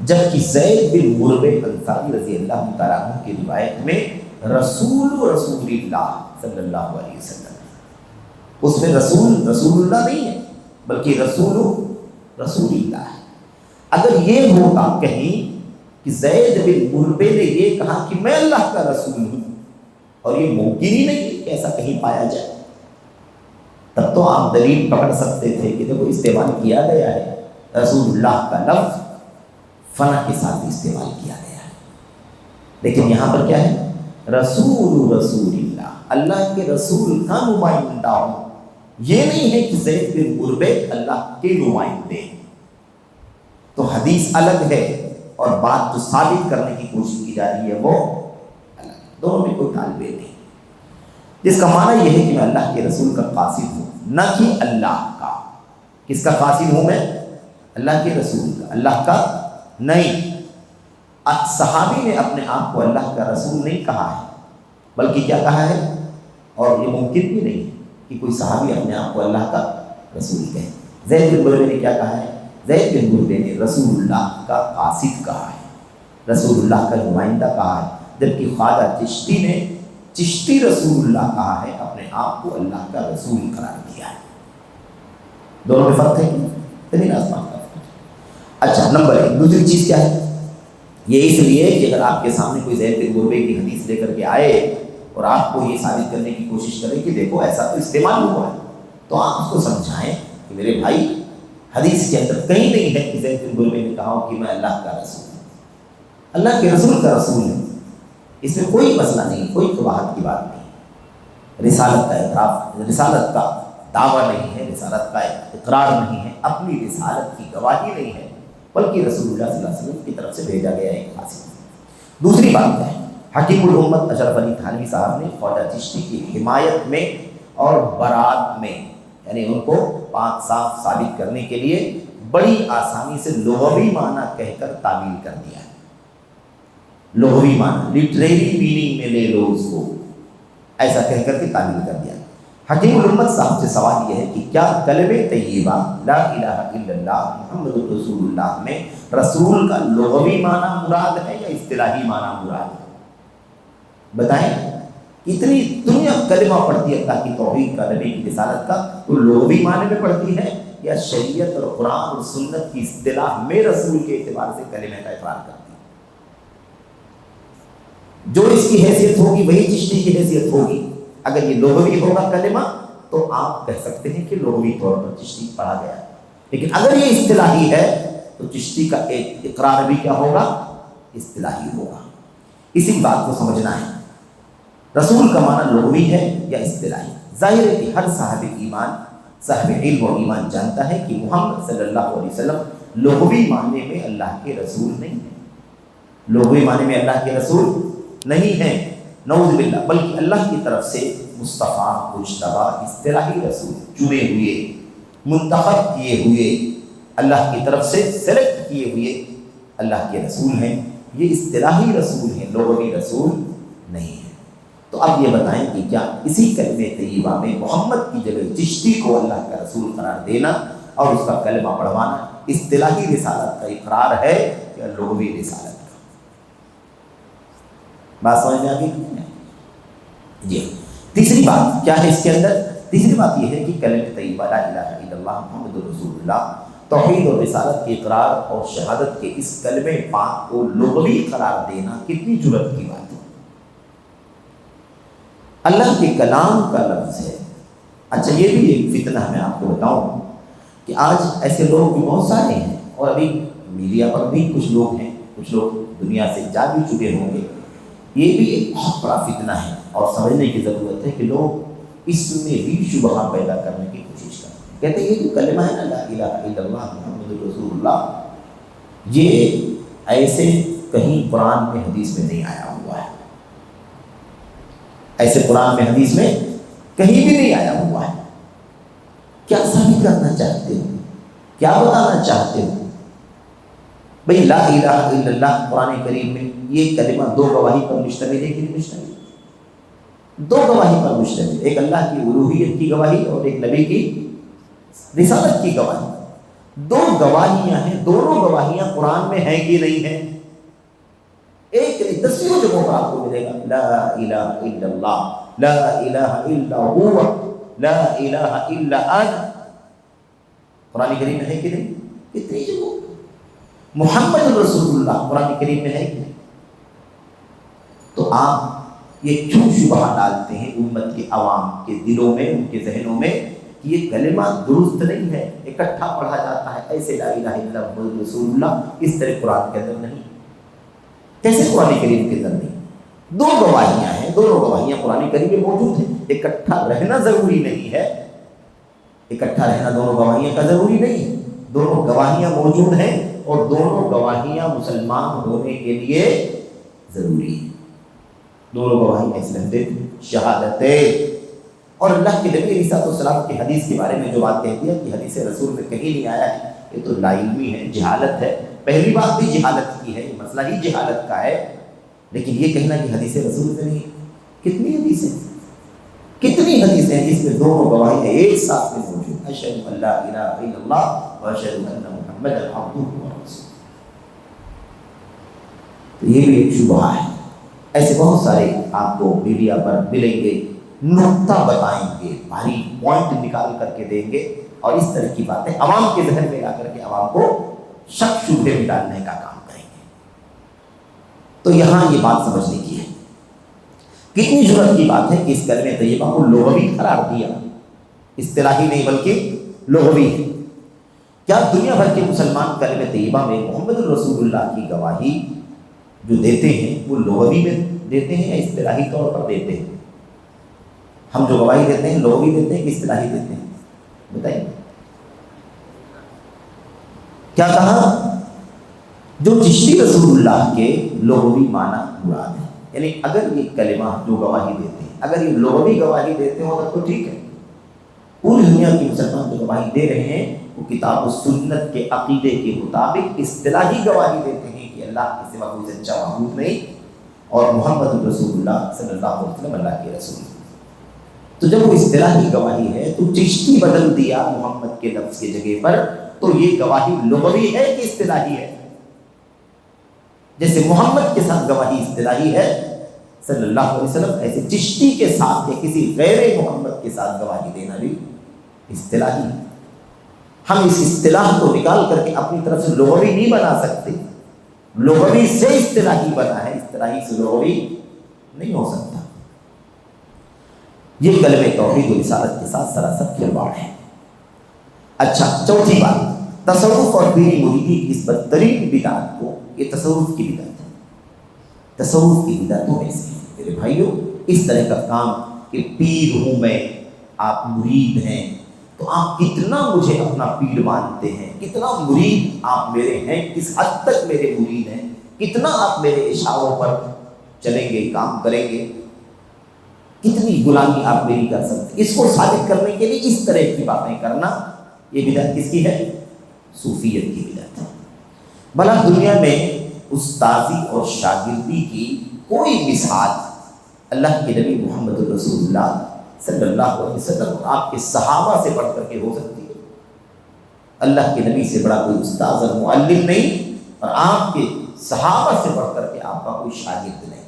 جبکہ زید بن مربع انصاری رضی اللہ تعالیٰ عنہ کی روایت میں رسول اللہ صلی اللہ علیہ وسلم، اس میں رسول اللہ نہیں ہے بلکہ رسول اللہ ہے۔ اگر یہ ہوتا کہیں کہ زید بن مربع نے یہ کہا کہ میں اللہ کا رسول ہوں، اور یہ ممکن ہی نہیں کہ ایسا کہیں پایا جائے، تب تو آپ دلیل پکڑ سکتے تھے کہ دیکھو استعمال کیا گیا ہے رسول اللہ کا لفظ فنا کے ساتھ استعمال کیا گیا ہے، لیکن یہاں پر کیا ہے؟ رسول اللہ، اللہ کے رسول کا نمائندہ ہوں۔ یہ نہیں ہے کہ زید بن مربع اللہ کے نمائندے، تو حدیث الگ ہے اور بات جو ثابت کرنے کی کوشش کی جا رہی ہے وہ الگ، دونوں میں کوئی تعلق نہیں، جس کا معنی یہ ہے کہ میں اللہ کے رسول کا قاصد ہوں، نہ کہ اللہ کا۔ کس کا قاصد ہوں میں؟ اللہ کے رسول کا، اللہ کا نہیں۔ صحابی نے اپنے آپ کو اللہ کا رسول نہیں کہا ہے، بلکہ کیا کہا ہے، اور یہ ممکن بھی نہیں ہے کہ کوئی صحابی اپنے آپ کو اللہ کا رسول کہے۔ زید بن بربے نے کیا کہا ہے؟ زید بن بربے نے رسول اللہ کا قاصد کہا ہے، رسول اللہ کا نمائندہ کہا ہے، جبکہ خواجہ چشتی نے چشتی رسول اللہ کہا ہے، اپنے آپ کو اللہ کا رسول قرار دیا ہے۔ دونوں میں فرق ہے کہ زمین آسمان کا فرق۔ اچھا، نمبر ایک۔ دوسری چیز کیا ہے؟ یہ اس لیے کہ اگر آپ کے سامنے کوئی زید بن بربے کی حدیث لے کر کے آئے اور آپ کو یہ ثابت کرنے کی کوشش کرے کہ دیکھو ایسا تو استعمال ہوا ہے، تو آپ اس کو سمجھائیں کہ میرے بھائی حدیث کے اندر کہیں نہیں ہے کہ زید بن بربے نے کہا کہ میں اللہ کا رسول ہوں، اللہ کے رسول کا رسول ہے، اس میں کوئی مسئلہ نہیں، کوئی قباحت کی بات نہیں۔ رسالت کا اعتراف، رسالت کا دعویٰ نہیں ہے، رسالت کا اقرار نہیں ہے، اپنی رسالت کی گواہی نہیں ہے، بلکہ رسول اللہ صلی اللہ علیہ وسلم کی طرف سے بھیجا گیا ایک خاصیت۔ دوسری بات کیا ہے؟ حکیم الامت اشرف علی تھانوی صاحب نے خواجہ چشتی کی حمایت میں اور برات میں، یعنی ان کو پاک صاف ثابت کرنے کے لیے بڑی آسانی سے لغوی معنی کہہ کر تعمیل کر دیا ہے۔ لغوی معنی، لٹریری میننگ میں لے لو اس کو، ایسا کہہ کر کے تعمیل کر دیا۔ حکیم الامت صاحب سے سوال یہ ہے کہ کیا کلمہ طیبہ لا الہ الا اللہ محمد رسول اللہ میں رسول کا لغوی معنی مراد ہے یا اصطلاحی معنی مراد ہے؟ بتائیں، اتنی دنیا کلمہ پڑھتی ہے اللہ کی توحید کا، نبی کی رسالت کا، تو لغوی معنی میں پڑھتی ہے یا شریعت اور قرآن اور سنت کی اصطلاح میں رسول کے اعتبار سے کلمہ کا اقرار کرتی ہے؟ جو اس کی حیثیت ہوگی وہی چشتی کی حیثیت ہوگی۔ اگر یہ لغوی ہوگا کلمہ تو آپ کہہ سکتے ہیں کہ لغوی طور پر چشتی پڑھا گیا، لیکن اگر یہ اصطلاحی ہے تو چشتی کا ایک اقرار بھی کیا ہوگا؟ اصطلاحی ہوگا۔ اسی بات کو سمجھنا ہے، رسول کا معنی لغوی ہے یا اصطلاحی؟ ظاہر ہے کہ ہر صاحب ایمان، صاحب علم و ایمان جانتا ہے کہ محمد صلی اللہ علیہ وسلم لغوی معنی میں اللہ کے رسول نہیں ہے، لغوی معنی میں اللہ کے رسول نہیں ہے، نعوذ باللہ، بلکہ اللہ کی طرف سے مصطفیٰ، مجتبیٰ، اصطلاحی رسول، چنے ہوئے، منتخب کیے ہوئے، اللہ کی طرف سے سلیکٹ کیے ہوئے اللہ کے رسول ہیں۔ یہ اصطلاحی رسول ہیں، لغوی رسول نہیں ہے۔ تو اب یہ بتائیں کہ کیا اسی کلمہ طیبہ میں محمد کی جگہ چشتی کو اللہ کا رسول قرار دینا اور اس کا کلمہ پڑھوانا اصطلاحی رسالت کا اقرار ہے یا لغوی رسالت؟ بات سمجھ میں آ گئی؟ جی۔ تیسری بات کیا ہے اس کے اندر؟ تیسری بات یہ ہے کہ کلمہ طیبہ لا الہ الا اللہ محمد رسول اللہ، توحید اور رسالت کے اقرار اور شہادت کے اس کلمہ پاک کو لغوی قرار دینا کتنی جرأت کی بات ہے۔ اللہ کے کلام کا لفظ ہے۔ اچھا، یہ بھی ایک فتنہ میں آپ کو بتاؤں کہ آج ایسے لوگ بھی بہت سارے ہیں، اور ابھی میڈیا پر بھی کچھ لوگ ہیں، کچھ لوگ دنیا سے جا بھی چکے ہوں گے۔ یہ بھی ایک بہت بڑا فتنہ ہے اور سمجھنے کی ضرورت ہے کہ لوگ اس میں بھی شبہہ پیدا کرنے کی کوشش کرتے ہیں۔ کہتے ہیں یہ جو کلمہ ہے نا لا الہ الا اللہ محمد رسول اللہ، یہ ایسے کہیں قرآن میں حدیث میں نہیں آیا ہوا ہے، ایسے قرآن میں حدیث میں کہیں بھی نہیں آیا ہوا ہے۔ کیا ثابت کرنا چاہتے ہو؟ کیا بتانا چاہتے ہو؟ بھئی لا الہ الا اللہ قرآن کریم میں یہ کلمہ دو گواہی پر مشتمل ہے کہ نہیں مشتمل؟ دو گواہی پر مشتمل، ایک اللہ کی الوہیت کی گواہی اور ایک نبی کی رسالت کی گواہی۔ دو گواہیاں ہیں، دونوں گواہیاں قرآن میں ہیں کہ نہیں ہیں؟ ایک نہیں، 10 جگہوں پر آپ کو ملے گا لا الہ الا اللہ، لا الہ الا ہوا، لا الہ الا انا، قرآن کریم میں ہے کہ نہیں؟ کتنی جگہوں؟ محمد رسول اللہ قرآن کریم میں ہے کہ نہیں؟ تو آپ یہ کیوں شبہ ڈالتے ہیں امت کے عوام کے دلوں میں، ان کے ذہنوں میں کہ یہ کلمہ درست نہیں ہے، اکٹھا پڑھا جاتا ہے، ایسے لا الہ الا محمد رسول اللہ اس طرح قرآن کے اندر نہیں؟ کیسے قرآن کریم کے اندر نہیں؟ دو گواہیاں ہیں، دونوں گواہیاں قرآن کریم میں موجود ہیں، اکٹھا رہنا ضروری نہیں ہے، اکٹھا رہنا دونوں گواہیاں کا ضروری نہیں ہے، دونوں گواہیاں موجود ہیں اور دونوں گواہیاں مسلمان ہونے کے لیے ضروری ہیں۔ دونوں گواہیاں اس لفظ شہادتیں، اور اللہ کے نبی علیہ السلام کی حدیث کے بارے میں جو بات کہہ دیا کہ حدیث رسول میں کہیں نہیں آیا ہے، یہ تو لا علمی ہے، جہالت ہے۔ پہلی بات بھی جہالت کی ہے، یہ مسئلہ ہی جہالت کا ہے۔ لیکن یہ کہنا کہ حدیث رسول سے نہیں، کتنی حدیثیں ہیں جس میں دونوں گواہی ایک ساتھ میں موجود، اشہد ان لا الہ الا اللہ و اشہد ان محمد عبدہ و رسولہ۔ تو یہ بھی ایک شبہہ ہے۔ ایسے بہت سارے آپ کو میڈیا پر ملیں گے، نقطہ بتائیں گے، بھاری پوائنٹ نکال کر کے دیں گے، اور اس طرح کی باتیں عوام کے ذہن میں لا کر کے عوام کو شک شبہے میں ڈالنے کا کام کریں گے۔ تو یہاں یہ بات سمجھنے کی ہے، کتنی جرأت کی بات ہے کہ اس کلمہ طیبہ کو لغوی قرار دیا، اصطلاحی نہیں بلکہ لغوی ہے۔ کیا دنیا بھر کے مسلمان کلمہ طیبہ میں محمد الرسول اللہ کی گواہی جو دیتے ہیں وہ لغوی میں دیتے ہیں یا اصطلاحی طور پر دیتے ہیں؟ ہم جو گواہی دیتے ہیں لغوی دیتے ہیں کہ اصطلاحی دیتے ہیں؟ بتائیے۔ کیا کہا؟ جو چشتی رسول اللہ کے لغوی معنی مراد ہے، یعنی اگر یہ کلمہ جو گواہی دیتے ہیں اگر یہ لغوی گواہی دیتے ہو تو ٹھیک ہے، پوری دنیا کے مسلمان جو گواہی دے رہے ہیں وہ کتاب و سنت کے عقیدے کے مطابق اصطلاحی گواہی دیتے ہیں کہ اللہ کے سوا کوئی سچا معبود نہیں اور محمد رسول اللہ صلی اللہ علیہ وسلم اللہ کے رسول۔ تو جب وہ اصطلاحی گواہی ہے تو چشتی بدل دیا محمد کے لفظ کی جگہ پر، تو یہ گواہی لغوی ہے کہ اصطلاحی ہے؟ جیسے محمد کے ساتھ گواہی اصطلاحی ہے صلی اللہ علیہ وسلم، ایسے چشتی کے ساتھ یا کسی غیر محمد کے ساتھ گواہی دینا بھی اصطلاحی ہے۔ ہم اس اصطلاح کو نکال کر کے اپنی طرف سے لغوی نہیں بنا سکتے، لغوی سے اصطلاحی بنا ہے، اصطلاحی سے لغوی نہیں ہو سکتا۔ یہ کلمہ توحید و رسالت کے ساتھ سراسر کھلواڑ ہے۔ اچھا، چوتھی بات، تصوف اور پیری مریدی کی اس بدترین بدعت کو، یہ تصوف کی بدعت ہے، تصوف کی بدعتوں میں سے میرے بھائیوں اس طرح کا کام کہ پیر ہوں میں، آپ مرید ہیں، تو آپ کتنا مجھے اپنا پیر مانتے ہیں، کتنا مرید آپ میرے ہیں، کس حد تک میرے مرید ہیں، کتنا آپ میرے اشاروں پر چلیں گے، کام کریں گے، کتنی غلامی آپ میری کر سکتے، اس کو ثابت کرنے کے لیے اس طرح کی باتیں کرنا، یہ بدعت کس کی ہے؟ صوفیت کی بدعت ہے۔ بھلا دنیا میں استاذی اور شاگردی کی کوئی مثال اللہ کے نبی محمد رسول اللہ صلی اللہ علیہ وسلم اور آپ کے صحابہ سے بڑھ کر کے ہو سکتی ہے؟ اللہ کے نبی سے بڑا کوئی استاذ اور معلم نہیں، اور آپ کے صحابہ سے بڑھ کر کے آپ کا کوئی شاگرد نہیں۔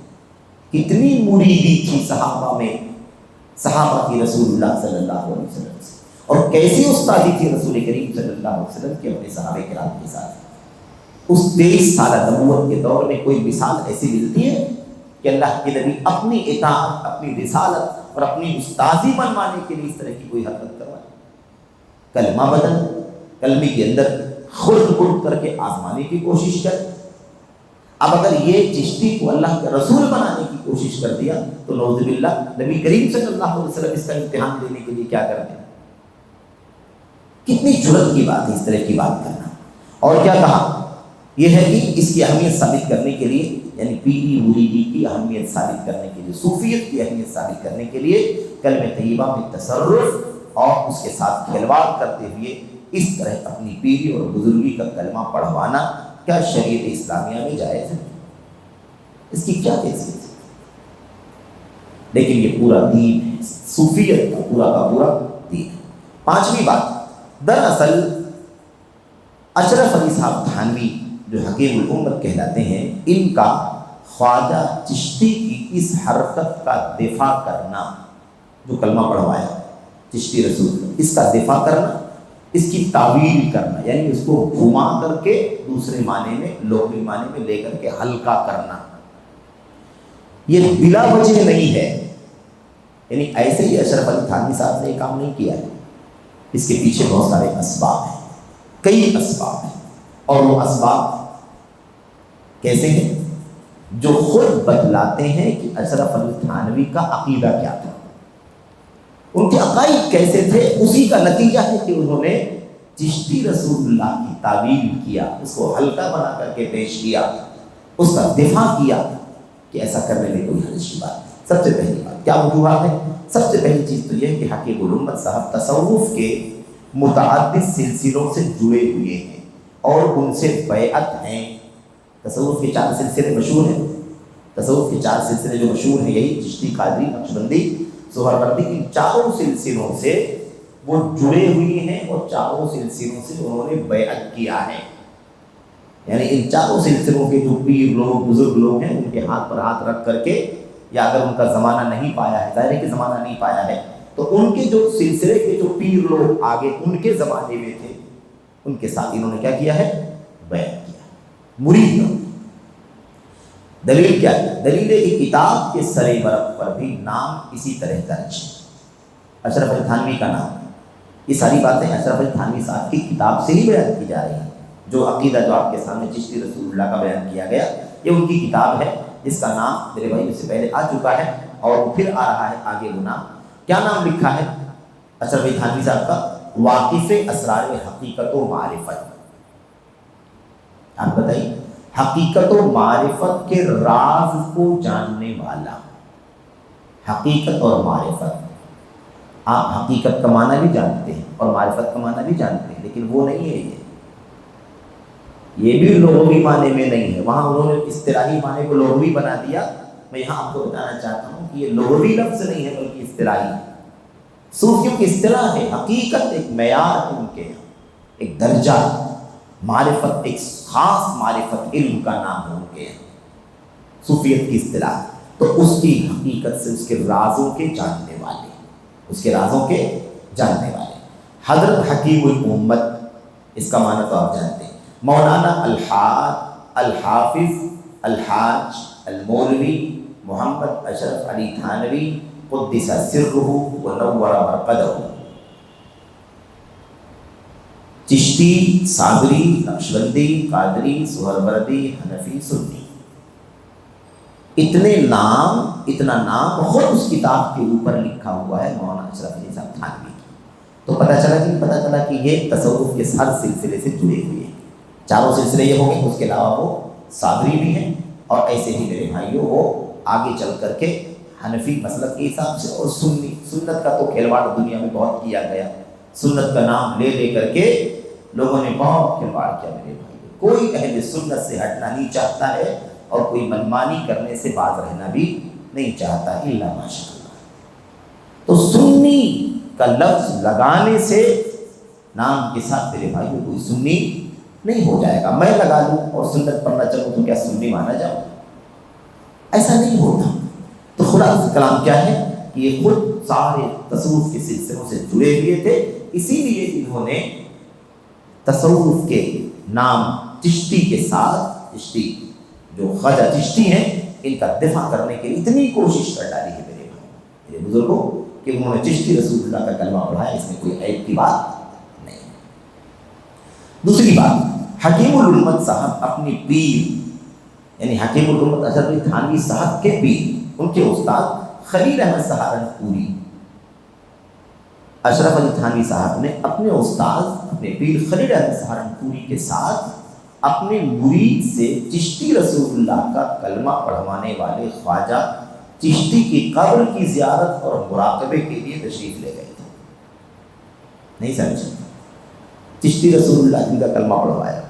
کتنی مریدی تھی صحابہ میں، صحابہ کی رسول اللہ صلی اللہ علیہ وسلم سے، اور کیسی استادی تھی رسول کریم صلی اللہ علیہ وسلم کے اپنے صحابہ کرام کے ساتھ۔ اس 23 سالہ نبوت کے دور میں کوئی مثال ایسی ملتی ہے کہ اللہ کے نبی اپنی اطاعت، اپنی رسالت اور اپنی استاذی منوانے کے لیے اس طرح کی کوئی حرکت کروائے؟ کلمہ بدل، کلمے کے اندر خرد خرد کر کے آزمانے کی کوشش کرے۔ اب اگر یہ چشتی کو اللہ کا رسول بنانے کی کوشش کر دیا تو نعوذ باللہ نبی کریم صلی اللہ علیہ وسلم اس کا امتحان لینے کے لیے کیا کرتے ہیں؟ کتنی جرأت کی بات ہے اس طرح کی بات کرنا۔ اور کیا کہا؟ یہ ہے کہ اس کی اہمیت ثابت کرنے کے لیے، یعنی پیری مریدی کی اہمیت ثابت کرنے کے لیے، صوفیت کی اہمیت ثابت کرنے کے لیے کلمہ طیبہ میں تصرف اور اس کے ساتھ کھلواڑ کرتے ہوئے اس طرح اپنی پیری اور بزرگی کا کلمہ پڑھوانا کیا شریعت اسلامیہ میں جائز ہے؟ اس کی کیا حیثیت ہے؟ لیکن یہ پورا دین ہے، صوفیت کا پورا دین ہے۔ پانچویں بات، دراصل اشرف علی صاحب تھانوی جو حکیم الامت کہلاتے ہیں، ان کا خواجہ چشتی کی اس حرکت کا دفاع کرنا، جو کلمہ پڑھوایا چشتی رسول، اس کا دفاع کرنا، اس کی تعویل کرنا، یعنی اس کو گھما کر کے دوسرے معنی میں، لغوی معنی میں لے کر کے ہلکا کرنا، یہ بلا وجہ نہیں ہے۔ یعنی ایسے ہی اشرف علی تھانوی صاحب نے یہ کام نہیں کیا ہے، اس کے پیچھے بہت سارے اسباب ہیں، کئی اسباب ہیں، اور وہ اسباب کیسے ہیں؟ جو خود بتلاتے ہیں کہ اشرف علی تھانوی کا عقیدہ کیا تھا، ان کے عقائد کیسے تھے، اسی کا نتیجہ ہے کہ انہوں نے چشتی رسول اللہ کی تعویل کیا، اس کو ہلکا بنا کر کے پیش کیا، اس کا دفاع کیا کہ ایسا کرنے میں کوئی حرج کی بات نہیں۔ سب سے پہلی بات کیا وجوہات ہیں؟ سب سے پہلی چیز تو یہ ہے کہ حکیم الامت صاحب تصوف کے متعدد سلسلوں سے جڑے ہوئے ہیں اور ان سے بیعت ہیں۔ تصوف کے 4 سلسلے مشہور ہیں، تصوف کے 4 سلسلے جو مشہور ہیں یہی چشتی، قادری، نقشبندی، سہروردی، ان چاروں سلسلوں سے وہ جڑے ہوئے ہیں اور چاروں سلسلوں سے انہوں نے بیعت کیا ہے۔ یعنی ان چاروں سلسلوں کے جو پیر لوگ، بزرگ لوگ ہیں، ان کے ہاتھ پر ہاتھ رکھ کر کے، یا اگر ان کا زمانہ نہیں پایا ہے، ظاہر ہے کہ زمانہ نہیں پایا ہے، تو ان کے جو سلسلے کے جو پیر لوگ آگے ان کے زمانے میں تھے، ان کے ساتھ انہوں نے کیا کیا ہے؟ بیعت کیا، مرید لوگ۔ دلیل کیا ہے؟ دلیل ہے کہ کتاب کے سر ورق پر بھی نام اسی طرح درج ہے، اشرف علی تھانوی کا نام ہے۔ یہ ساری باتیں اشرف علی تھانوی صاحب کی کتاب سے ہی بیان کی جا رہی ہیں۔ جو عقیدہ جو آپ کے سامنے چشتی رسول اللہ کا بیان کیا گیا، یہ ان کی کتاب ہے جس کا نام میرے بھائی اس سے پہلے آ چکا ہے اور پھر آ رہا ہے آگے وہ نام۔ کیا نام لکھا ہے اشرف علی تھانوی صاحب کا؟ واقف اسرار حقیقت و معرفت۔ آپ بتائیے، حقیقت و معرفت کے راز کو جاننے والا، حقیقت اور معرفت۔ آپ حقیقت کا معنی بھی جانتے ہیں اور معرفت کا معنی بھی جانتے ہیں، لیکن وہ نہیں ہے یہ بھی لغوی معنی میں نہیں ہے۔ وہاں انہوں نے اصطلاحی معنی کو لغوی بنا دیا۔ میں یہاں آپ کو بتانا چاہتا ہوں کہ یہ لغوی لفظ نہیں ہے بلکہ اصطلاحی ہے۔ صوفیوں کی اصطلاح ہے، حقیقت ایک معیار ہے ان کے یہاں، ایک درجہ، معرفت ایک خاص معرفت، علم کا نام ہے ان کے یہاں صوفیت کی اصطلاح۔ تو اس کی حقیقت سے اس کے رازوں کے جاننے والے، اس کے رازوں کے جاننے والے حضرت حکیم الامت، اس کا معنی تو آپ جانتے ہیں، مولانا الحافظ الحاج المولوی محمد اشرف علی تھانوی قدس سرہ ونور مرقدہ، چشتی، صابری، نقشبندی، قادری، سہروردی، حنفی، سنی، اتنا نام خود اس کتاب کے اوپر لکھا ہوا ہے مولانا اشرف علی صاحب تھانوی کی۔ تو پتہ چلا کہ یہ تصوف کے ہر سلسلے سے جڑے ہوئے ہیں۔ چاروں سلسلے یہ ہوں گے، اس کے علاوہ وہ صابری بھی ہیں، اور ایسے ہی میرے بھائیوں وہ آگے چل کر کے حنفی مسلک کے حساب سے، اور سنی، سنت کا تو کھلواڑ دنیا میں بہت کیا گیا، سنت کا نام لے کر کے لوگوں نے بہت کھلواڑ کیا میرے بھائیوں۔ کوئی اہل سنت سے ہٹنا نہیں چاہتا ہے اور کوئی منمانی کرنے سے باز رہنا بھی نہیں چاہتا، الا ماشاء اللہ۔ تو سنی کا لفظ لگانے سے نام کے ساتھ میرے بھائیوں کوئی سنی نہیں ہو جائے گا۔ میں لگا لوں اور سنت پڑھنا چاہوں تو کیا سنی مانا جاؤں؟ ایسا نہیں ہوتا۔ تو خلاصہ کلام کیا ہے کہ یہ خود سارے تصوف کے سلسلوں سے جڑے ہوئے تھے، اسی لیے انہوں نے تصوف کے نام چشتی کے ساتھ، چشتی جو خواجہ چشتی ہیں، ان کا دفاع کرنے کے لیے اتنی کوشش کر ڈالی ہے میرے بھائی، میرے بزرگوں، کہ انہوں نے چشتی رسول اللہ کا کلمہ پڑھایا، اس میں کوئی عیب کی بات نہیں۔ دوسری بات، حکیم الامت صاحب اپنی پیر، یعنی حکیم الامت اشرف علی تھانوی صاحب کے پیر، ان کے استاد خلیل احمد سہارنپوری، اشرف علی تھانوی صاحب نے اپنے استاد، اپنے پیر خلیل احمد سہارنپوری کے ساتھ اپنے مرید سے چشتی رسول اللہ کا کلمہ پڑھوانے والے خواجہ چشتی کی قبر کی زیارت اور مراقبے کے لیے تشریف لے گئے تھے۔ نہیں سمجھے؟ چشتی رسول اللہ جن کا کلمہ پڑھوایا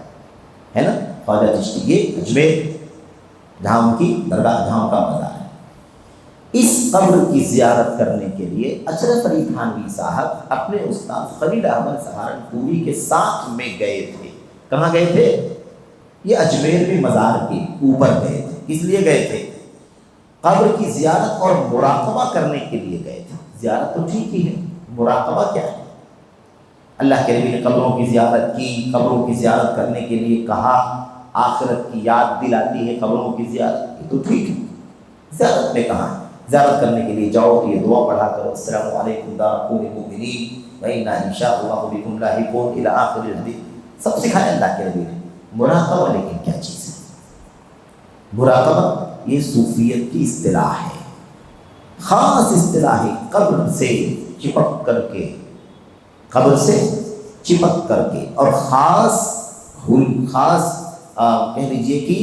ہے نا خواجہ چشتی، یہ اجمیر جہاں ان کی درگاہ، جہاں کا مزار ہے، اس قبر کی زیارت کرنے کے لیے اشرف علی تھانوی صاحب اپنے استاد خلیل احمد سہارنپوری کے ساتھ میں گئے تھے۔ کہاں گئے تھے؟ یہ اجمیر میں مزار کے اوپر گئے تھے۔ کس لیے گئے تھے؟ قبر کی زیارت اور مراقبہ کرنے کے لیے گئے تھے۔ زیارت تو ٹھیک ہی ہے، مراقبہ کیا ہے؟ اللہ کے نبی نے قبروں کی زیارت کی، قبروں کی زیارت کرنے کے لیے کہا، آخرت کی یاد دلاتی ہے قبروں کی زیارت، یہ تو ٹھیک ہے۔ زیارت میں کہاں ہے؟ زیارت کرنے کے لیے جاؤ تو یہ دعا پڑھا کرو، السلام علیکم دار قوم المؤمنین وإنا إن شاء الله بكم لاحقون إلى آخر الحدیث، سب سکھایا اللہ کے نبی نے۔ مراقبہ لیکن کیا چیز ہے؟ مراقبہ یہ صوفیت کی اصطلاح ہے، خاص اصطلاح ہے، قبر سے چپک کر کے، قبر سے چپک کر کے، اور خاص کہہ لیجیے کہ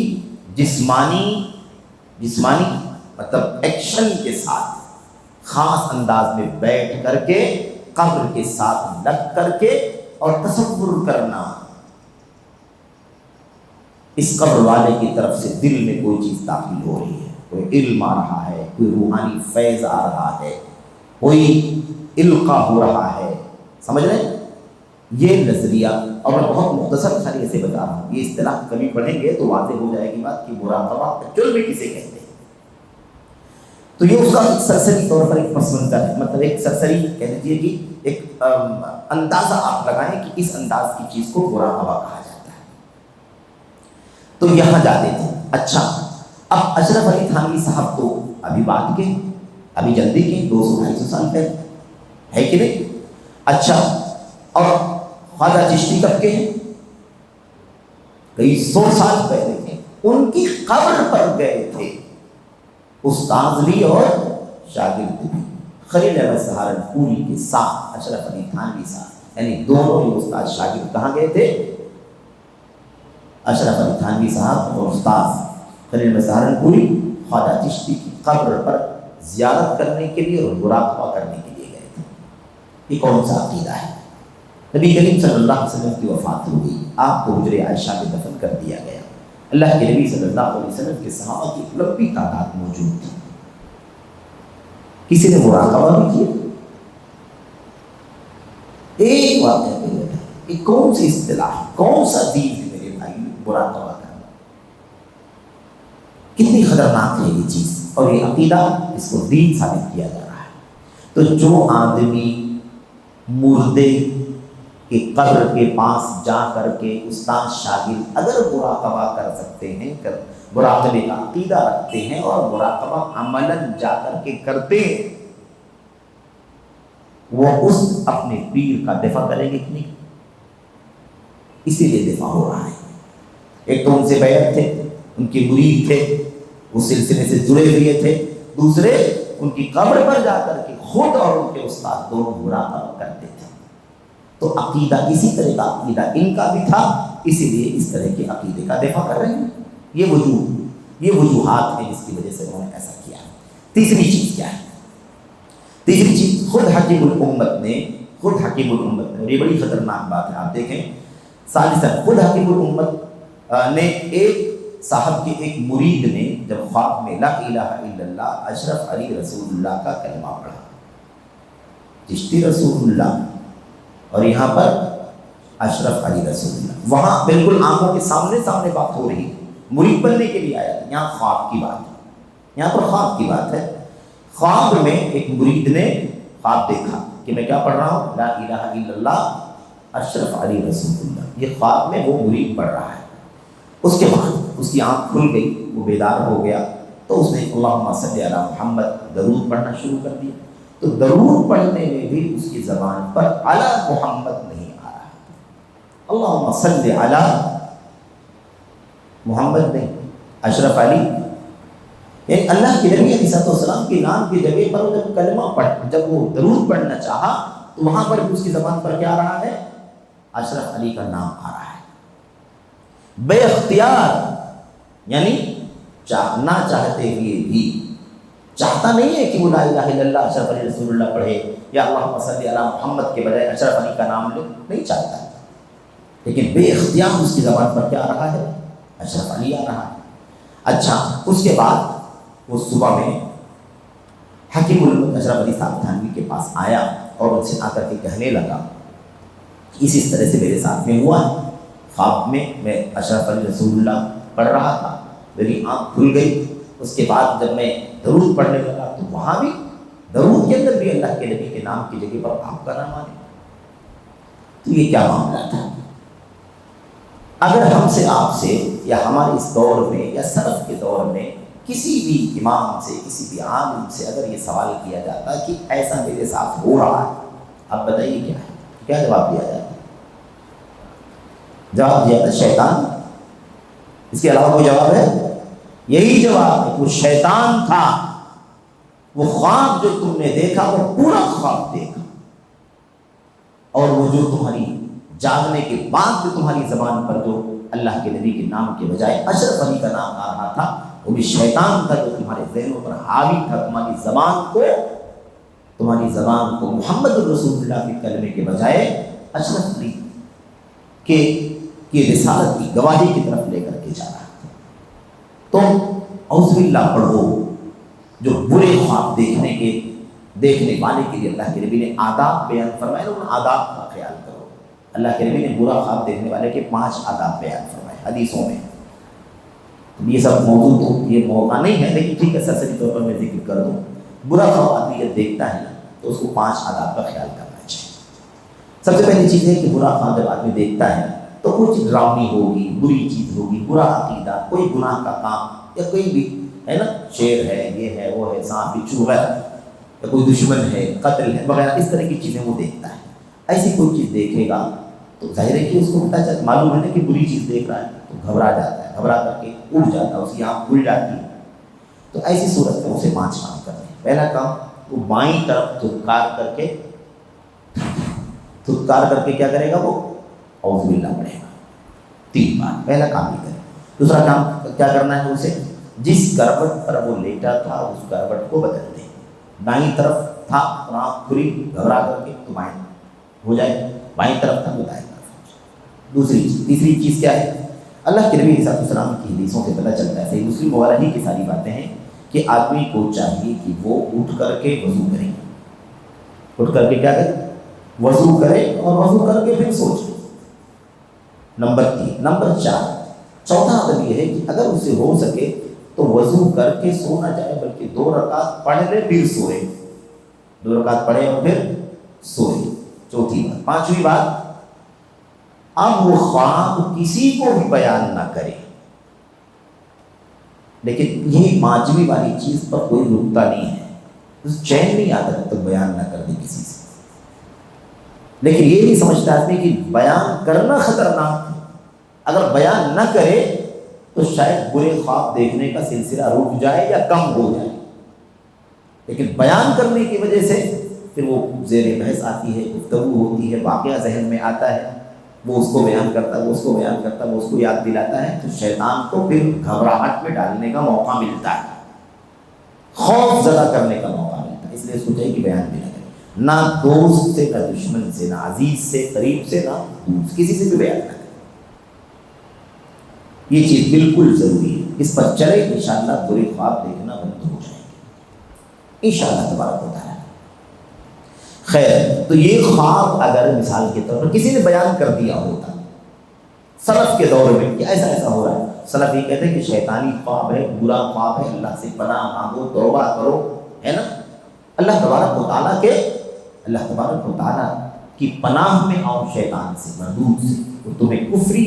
جسمانی مطلب ایکشن کے ساتھ خاص انداز میں بیٹھ کر کے قبر کے ساتھ لگ کر کے اور تصور کرنا اس قبر والے کی طرف سے دل میں کوئی چیز داخل ہو رہی ہے، کوئی علم آ رہا ہے، کوئی روحانی فیض آ رہا ہے، کوئی القا ہو رہا ہے، سمجھ رہے ہیں؟ یہ نظریہ، اور میں بہت مختصر خالی سے بتا رہا ہوں، یہ اصطلاح کبھی پڑھیں گے تو واضح ہو جائے گی بات کہ مراقبہ ایکچوئل میں کسے کہتے ہیں۔ تو یہ اس کا ایک سرسری طور پر ایک پس منظر ہے، مطلب ایک سرسری کہہ لیجیے کہ ایک اندازہ آپ لگائیں کہ اس انداز کی چیز کو مراقبہ کہا جاتا ہے۔ تو یہاں جاتے تھے۔ اچھا، اب اشرف علی تھانوی صاحب تو ابھی بعد کے، ابھی جلدی کے 200-250 سال پہلے ہے کہ نہیں؟ اچھا، اور خواجہ چشتی کب کے ہیں؟ کئی 100 سال پہلے کے۔ ان کی قبر پر گئے تھے استاد بھی اور شاگرد بھی، خلیل احمد سہارنپوری کے ساتھ اشرف علی تھانوی صاحب، یعنی دونوں ہی استاد شاگرد کہاں گئے تھے؟ اشرف علی تھانوی صاحب اور استاد خلیل احمد سہارنپوری خواجہ چشتی کی قبر پر زیارت کرنے کے لیے اور مراقبہ کرنے کے لیے گئے تھے۔ یہ کون سا عقیدہ ہے؟ نبی کریم صلی اللہ علیہ وسلم کی وفات ہو گئی، آپ کو حجرِ عائشہ میں دفن کر دیا گیا۔ اللہ کے نبی صلی اللہ علیہ وسلم کے صحابہ کی ایک لمبی تعداد موجود تھی۔ کسی نے مراقبہ بھی کیا؟ ایک واقعہ پہ بیٹھا، یہ کون سی اصطلاح ہے، کون سا دین ہے میرے بھائی مراقبہ کرنا؟ کتنی خطرناک ہے یہ چیز، اور یہ عقیدہ اس کو دین ثابت کیا جا رہا ہے۔ تو جو آدمی مردے کہ قبر کے پاس جا کر کے استاد شاگرد اگر مراقبہ کر سکتے ہیں، مراقبے کا عقیدہ رکھتے ہیں اور مراقبہ عملاً جا کر کے کرتے ہیں، وہ اس اپنے پیر کا دفاع کریں گے کہ نہیں؟ اسی لیے دفاع ہو رہا ہے۔ ایک تو ان سے بیعت تھے، ان کے مرید تھے، اس سلسلے سے جڑے ہوئے تھے، دوسرے ان کی قبر پر جا کر کے خود اور ان کے استاد دونوں مراقبہ کرتے تھے۔ تو عقیدہ اسی طرح کا عقیدہ ان کا بھی تھا، اسی لیے اس طرح کے عقیدے کا دفاع کر رہے ہیں۔ یہ وجوہات ہیں جس کی وجہ سے انہوں نے ایسا کیا۔ تیسری چیز کیا ہے؟ تیسری چیز خود حکیم الامت نے، اور یہ بڑی خطرناک بات ہے، آپ دیکھیں، ثالثاً خود حکیم الامت نے ایک صاحب کے ایک مرید نے جب خواب میں لا الہ الا اللہ اشرف علی رسول اللہ کا کلمہ پڑھا، چشتی رسول اللہ اور یہاں پر اشرف علی رسول اللہ، وہاں بالکل آنکھوں کے سامنے بات ہو رہی ہے، مرید بننے کے لیے آیا تھا، یہاں خواب کی بات ہے، یہاں پر خواب کی بات ہے۔ خواب میں ایک مرید نے خواب دیکھا کہ میں کیا پڑھ رہا ہوں؟ لا الہ الا اللہ اشرف علی رسول اللہ، یہ خواب میں وہ مرید پڑھ رہا ہے۔ اس کے بعد اس کی آنکھ کھل گئی، وہ بیدار ہو گیا، تو اس نے اللہم صلی علی محمد درود پڑھنا شروع کر دیا۔ تو درود پڑھنے میں بھی اس کی زبان پر علی محمد نہیں آ رہا، اللہم صلی علی محمد نہیں، اشرف علی، یعنی اللہ کے نبی علیہ السلام کے نام کی جگہ پر جب کلمہ پڑھ، جب وہ درود پڑھنا چاہا تو وہاں پر اس کی زبان پر کیا آ رہا ہے؟ اشرف علی کا نام آ رہا ہے، بے اختیار، یعنی نہ چاہتے ہوئے بھی، چاہتا نہیں ہے کہ وہ لا الہ الا اللہ اشرف علی رسول اللہ پڑھے یا اللہم صلی علی محمد کے بجائے اشرف علی کا نام لے، نہیں چاہتا، لیکن بے اختیار اس کی زبان پر کیا آ رہا ہے؟ اشرف علی آ رہا ہے۔ اچھا، اس کے بعد وہ صبح میں حکیم الامت اشرف علی صاحب تھانوی کے پاس آیا اور ان سے آ کر کے کہنے لگا اس طرح سے میرے ساتھ میں ہوا ہے، خواب میں اشرف علی رسول اللہ پڑھ رہا تھا، میری آنکھ کھل گئی، اس کے بعد جب میں درود پڑھنے لگا تو وہاں بھی درود کے اندر بھی اللہ کے نبی کے نام کی جگہ پر آپ کا نام آنے، تو یہ کیا معاملہ تھا؟ اگر ہم سے، آپ سے، یا ہمارے اس دور میں یا سلف کے دور میں کسی بھی امام سے، کسی بھی عالم سے اگر یہ سوال کیا جاتا کہ ایسا میرے ساتھ ہو رہا ہے، آپ بتائیے کیا ہے؟ کیا جواب دیا جاتا؟ جواب دیا تھا شیطان، اس کے علاوہ کوئی جواب ہے؟ یہی جواب ہے، وہ شیطان تھا، وہ خواب جو تم نے دیکھا وہ پورا خواب دیکھا، اور وہ جو تمہاری جاگنے کے بعد جو تمہاری زبان پر جو اللہ کے نبی کے نام کے بجائے اشرف علی کا نام آ رہا تھا، وہ بھی شیطان تھا جو تمہارے ذہنوں پر حاوی تھا، تمہاری زبان کو محمد الرسول اللہ کے کلمے کے بجائے اشرف علی کہ رسالت کی گواہی کی طرف لے کر کے جا رہا ہے۔ تو اعوذ باللہ پڑھو، جو برے خواب دیکھنے والے کے لیے اللہ کے نبی نے آداب بیان فرمائے، ان آداب کا خیال کرو۔ اللہ کے نبی نے برا خواب دیکھنے والے کے 5 آداب بیان فرمائے حدیثوں میں۔ یہ سب موضوع تو یہ موقع نہیں ہے، لیکن ٹھیک ہے سرسری طور پر میں ذکر کر دوں۔ برا خواب آدمی جب دیکھتا ہے تو اس کو 5 آداب کا خیال کرنا چاہیے۔ سب سے پہلی چیز ہے کہ برا خواب جب آدمی دیکھتا ہے تو کوئی چیز ڈراؤنی ہوگی، بری چیز ہوگی، برا عقیدہ، کوئی گناہ کا کام یا کوئی بھی ہے نا، شیر ہے، یہ ہے، وہ ہے، سانپ بچھو وغیرہ، یا کوئی دشمن ہے، قتل ہے وغیرہ، اس طرح کی چیزیں وہ دیکھتا ہے۔ ایسی کوئی چیز دیکھے گا تو ظاہر ہے کہ اس کو پتہ چل معلوم ہے نا کہ بری چیز دیکھ رہا ہے، تو گھبرا جاتا ہے، گھبرا کر کے اڑ جاتا ہے، اس کی آنکھ کھل جاتی ہے۔ تو ایسی صورت میں اسے 5 کام کرنے ہیں۔ پہلا کام، وہ بائیں طرف دھتکار کر کے کیا کرے گا؟ وہ اعوذ باللہ پڑھے گا 3 بار۔ پہلا کام یہ کرے۔ دوسرا کام کیا کرنا ہے اسے؟ جس کروٹ پر وہ لیٹا تھا اس کروٹ کو بدل دے۔ دائیں طرف تھا، آنکھ کھلی، گھبرا کر کے تو بائیں ہو جائے، بائیں طرف تھا تو دائیں طرف ہو جائے۔ تیسری چیز کیا ہے؟ اللہ کے نبی علیہ السلام کی حدیثوں سے پتہ چلتا ہے، صحیح مسلم وغیرہ ہی کی ساری باتیں ہیں، کہ آدمی کو چاہیے کہ وہ اٹھ کر کے وضو کرے۔ اٹھ کر کے کیا کرے؟ وضو کرے، اور وضو کر کے پھر سوچے۔ نمبر 3۔ نمبر 4، چوتھا ادب یہ ہے کہ اگر اسے ہو سکے تو وضو کر کے سو نہ جائے، بلکہ 2 رکعت پڑھ لے پھر سوئے۔ 2 رکعت پڑھے اور پھر سوئے۔ چوتھی بات۔ 5ویں بات، اب وہ خواب کسی کو بھی بیان نہ کرے۔ لیکن یہ 5ویں والی چیز پر کوئی رکتا نہیں ہے، چین نہیں آتا جب تک بیان نہ کر دے کسی سے۔ لیکن یہ نہیں سمجھتا آدمی کہ بیان کرنا خطرناک ہے، اگر بیان نہ کرے تو شاید برے خواب دیکھنے کا سلسلہ رک جائے یا کم ہو جائے۔ لیکن بیان کرنے کی وجہ سے پھر وہ زیر بحث آتی ہے، گفتگو ہوتی ہے، واقعہ ذہن میں آتا ہے، وہ اس کو بیان کرتا ہے، وہ اس کو بیان کرتا ہے، وہ اس کو یاد دلاتا ہے، تو شیطان کو پھر گھبراہٹ میں ڈالنے کا موقع ملتا ہے، خوف زدہ کرنے کا موقع ملتا ہے۔ اس لیے اس کو چاہیے کہ بیان بھی نہ کرے، نہ دوست سے، نہ دشمن سے، نہ عزیز سے، قریب سے، نہ دور، کسی سے بھی بیان نہ کرے۔ یہ چیز بالکل ضروری ہے، اس پر چلے انشاءاللہ برے خواب دیکھنا بند ہو جائے گے انشاءاللہ تبارک و تعالیٰ۔ خیر، تو یہ خواب اگر مثال کے طور پر کسی نے بیان کر دیا ہوتا سلف کے دور میں کہ ایسا ایسا ہو رہا ہے، سلف یہ کہتے ہیں کہ شیطانی خواب ہے، برا خواب ہے، اللہ سے پناہ مانگو، توبہ کرو، ہے نا، اللہ تبارک و تعالیٰ کی پناہ میں آؤ شیطان سے، مردود سے، وہ تمہیں کفری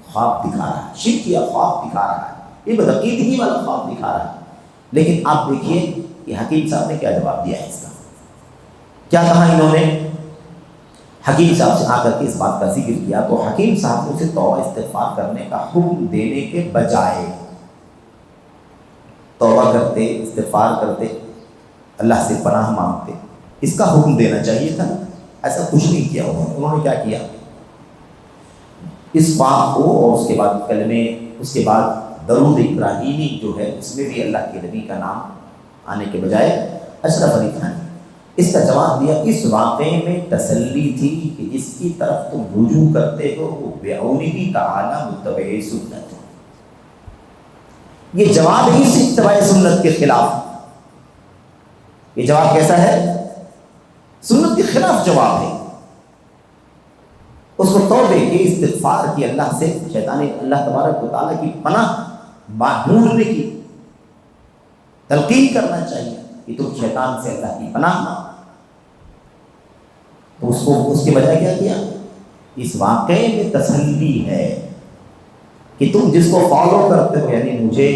خواب دکھا رہا ہے، شرکیہ خواب دکھا رہا ہے، یہ بدعقیدگی والا خواب دکھا رہا ہے۔ لیکن آپ دیکھیے کہ حکیم صاحب نے کیا جواب دیا ہے اس کا، کیا کہا انہوں نے؟ حکیم صاحب سے آ کر کے اس بات کا ذکر کیا تو حکیم صاحب نے اسے توبہ استغفار کرنے کا حکم دینے کے بجائے توبہ کرتے، استغفار کرتے، اللہ سے پناہ مانگتے، اس کا حکم دینا چاہیے تھا، ایسا کچھ نہیں کیا انہوں نے کیا کیا؟ اس بات کو، اور اس کے بعد کلمے، اس کے بعد درود ابراہیمی جو ہے اس میں بھی اللہ کے نبی کا نام آنے کے بجائے اشرف علی تھانی، اس کا جواب دیا اس واقعے میں تسلی تھی کہ جس کی طرف تم رجوع کرتے ہو وہ بعونی تعالی متبع سنت ہے۔ یہ جواب ہی اتباع سنت کے خلاف، یہ جواب کیسا ہے؟ سنت کے خلاف جواب ہے۔ اس کو توبے کی، استغفار کی، اللہ سے اللہ تبارک و تعالیٰ کی پناہ ڈھونڈنے کی تلقین کرنا چاہیے کہ تم شیطان سے اللہ کی پناہ مانگو۔ تو اس کے بجائے کیا کیا؟ اس واقعے میں تسلی ہے کہ تم جس کو فالو کرتے ہو، یعنی مجھے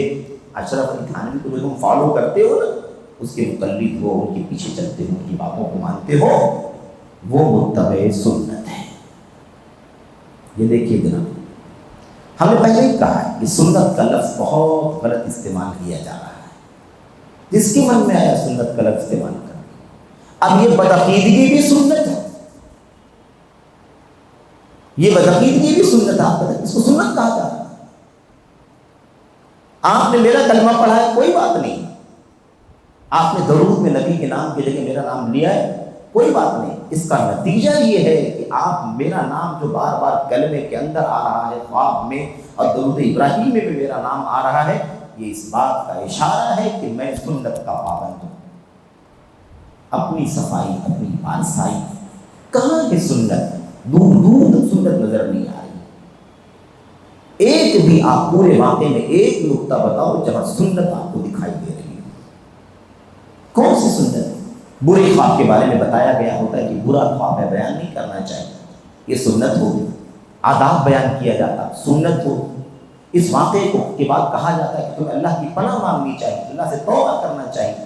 اشرف علی تھانوی کو جو تم فالو کرتے ہو نا، اس کے مقلد ہو، ان کے پیچھے چلتے ہو، ان کی باتوں کو مانتے ہو، وہ متبع سنت ہے۔ یہ دیکھیے جناب، ہم نے پہلے ہی کہا ہے کہ سنت کا لفظ بہت غلط استعمال کیا جا رہا ہے، جس کے من میں آیا سنت کا لفظ استعمال کرنا۔ اب یہ بدعقیدگی بھی سنت ہے، یہ بدعقیدگی بھی سنت ہے، اس کو سنت کہا جا رہا ہے۔ آپ نے میرا کلمہ پڑھا ہے کوئی بات نہیں، آپ نے درود میں نبی کے نام کی جگہ میرا نام لیا ہے کوئی بات نہیں، اس کا نتیجہ یہ ہے کہ آپ میرا نام جو بار بار کلمے کے اندر آ رہا ہے، خواب میں اور درود ابراہیم میں بھی میرا نام آ رہا ہے، یہ اس بات کا اشارہ ہے کہ میں سنت کا پابند ہوں۔ اپنی صفائی، اپنی پارسائی، کہاں ہے سنت؟ دور دور تک سنت نظر نہیں آ رہی۔ ایک بھی آپ پورے واقعے میں ایک نقطہ بتاؤ جہاں سنت آپ کو دکھائی دے رہی ہے؟ کون سی سنت؟ برے خواب کے بارے میں بتایا گیا ہوتا ہے کہ برا خواب ہے، بیان نہیں کرنا چاہیے، یہ سنت ہوگی۔ آداب بیان کیا جاتا، سنت ہو۔ اس واقعے کو کے بعد کہا جاتا ہے کہ تمہیں اللہ کی پناہ مانگنی چاہیے، اللہ سے توبہ کرنا چاہیے۔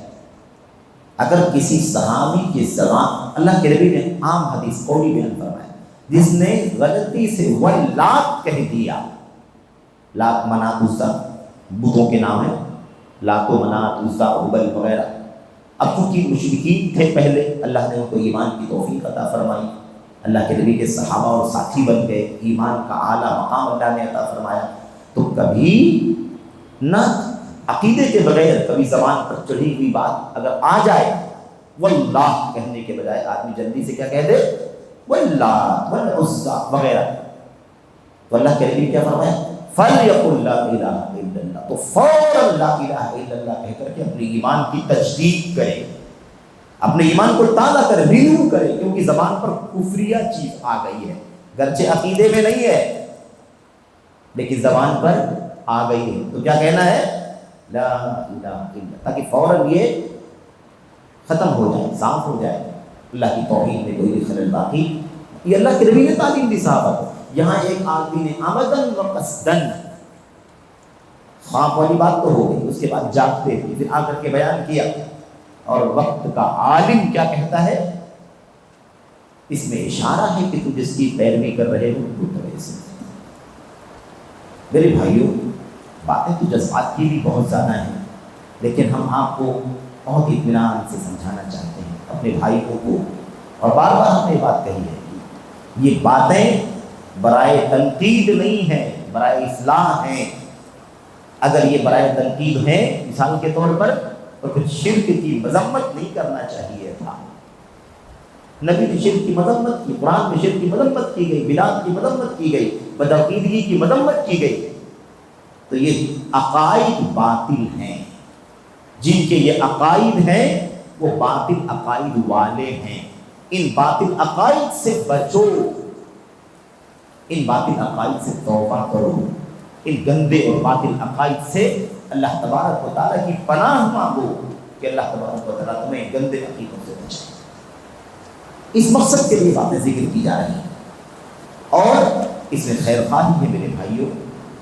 اگر کسی صحابی کی زبان، اللہ کے نبی نے عام حدیث قولی بیان فرمایا، جس نے غلطی سے واللات کہہ دیا، لات منات عزا بتوں کے نام ہے، لات و منات عزا ہبل وغیرہ، اب چونکہ مشرکین تھے پہلے، اللہ نے ان کو ایمان کی توفیق عطا فرمائی، اللہ کے نبی کے صحابہ اور ساتھی بن گئے، ایمان کا اعلیٰ مقام اللہ نے عطا فرمایا، تو کبھی نہ عقیدے کے بغیر کبھی زبان پر چڑھی ہوئی بات اگر آ جائے، واللہ کہنے کے بجائے آدمی جلدی سے کیا کہہ دے؟ واللہ والعزا وغیرہ، تو اللہ کے نبی کیا فرمایا؟ فَلْيَقُلْ لَا إِلَهَ إِلَّا اللَّهُ، تو فوراً لا الہ الا اللہ کہہ کر کے اپنے ایمان کی تجدید کرے، اپنے ایمان کو تازہ کرے، رینیو کرے، کیونکہ زبان پر کفریہ چیز آ گئی ہے، گرچہ عقیدے میں نہیں ہے لیکن زبان پر آ گئی ہے، تو کیا کہنا ہے؟ لا الہ الا اللہ، تاکہ فوراً یہ ختم ہو جائے، صاف ہو جائے، اللہ کی توحید میں کوئی بھی خلل باقی۔ یہ اللہ کے نبی نے تعلیم دی صحابہ کو۔ یہاں ایک آدمی نے عمدن و قصدن، خواب والی بات تو ہو گئی، اس کے بعد جاگتے تھے، پھر آ کر کے بیان کیا، اور وقت کا عالم کیا کہتا ہے؟ اس میں اشارہ ہے کہ تم جس کی پیروی کر رہے ہو وہ تو ایسے۔ میرے بھائیوں، باتیں تو جذبات کی بھی بہت زیادہ ہیں، لیکن ہم آپ کو بہت اطمینان سے سمجھانا چاہتے ہیں، اپنے بھائی کو، اور بار بار ہم نے بات کہی ہے، یہ باتیں برائے تنقید نہیں ہیں، برائے اصلاح ہیں۔ اگر یہ برائے تنقید ہیں مثال کے طور پر، تو پھر شرک کی مذمت نہیں کرنا چاہیے تھا۔ نبی نے شرک کی مذمت کی، قرآن میں شرک کی مذمت کی گئی، بدعت کی مذمت کی گئی، بدعقیدگی کی مذمت کی گئی۔ تو یہ عقائد باطل ہیں، جن کے یہ عقائد ہیں وہ باطل عقائد والے ہیں، ان باطل عقائد سے بچو، ان باطل عقائد سے توبہ کرو، ان گندے اور باطل عقائد سے اللہ تبارک و تعالیٰ کی پناہ مانگو کہ اللہ تبارک و تعالیٰ تمہیں گندے عقیدوں سے بچائے۔ اس مقصد کے لیے باتیں ذکر کی جا رہی ہیں، اور اس میں خیر خواہی ہے میرے بھائیوں،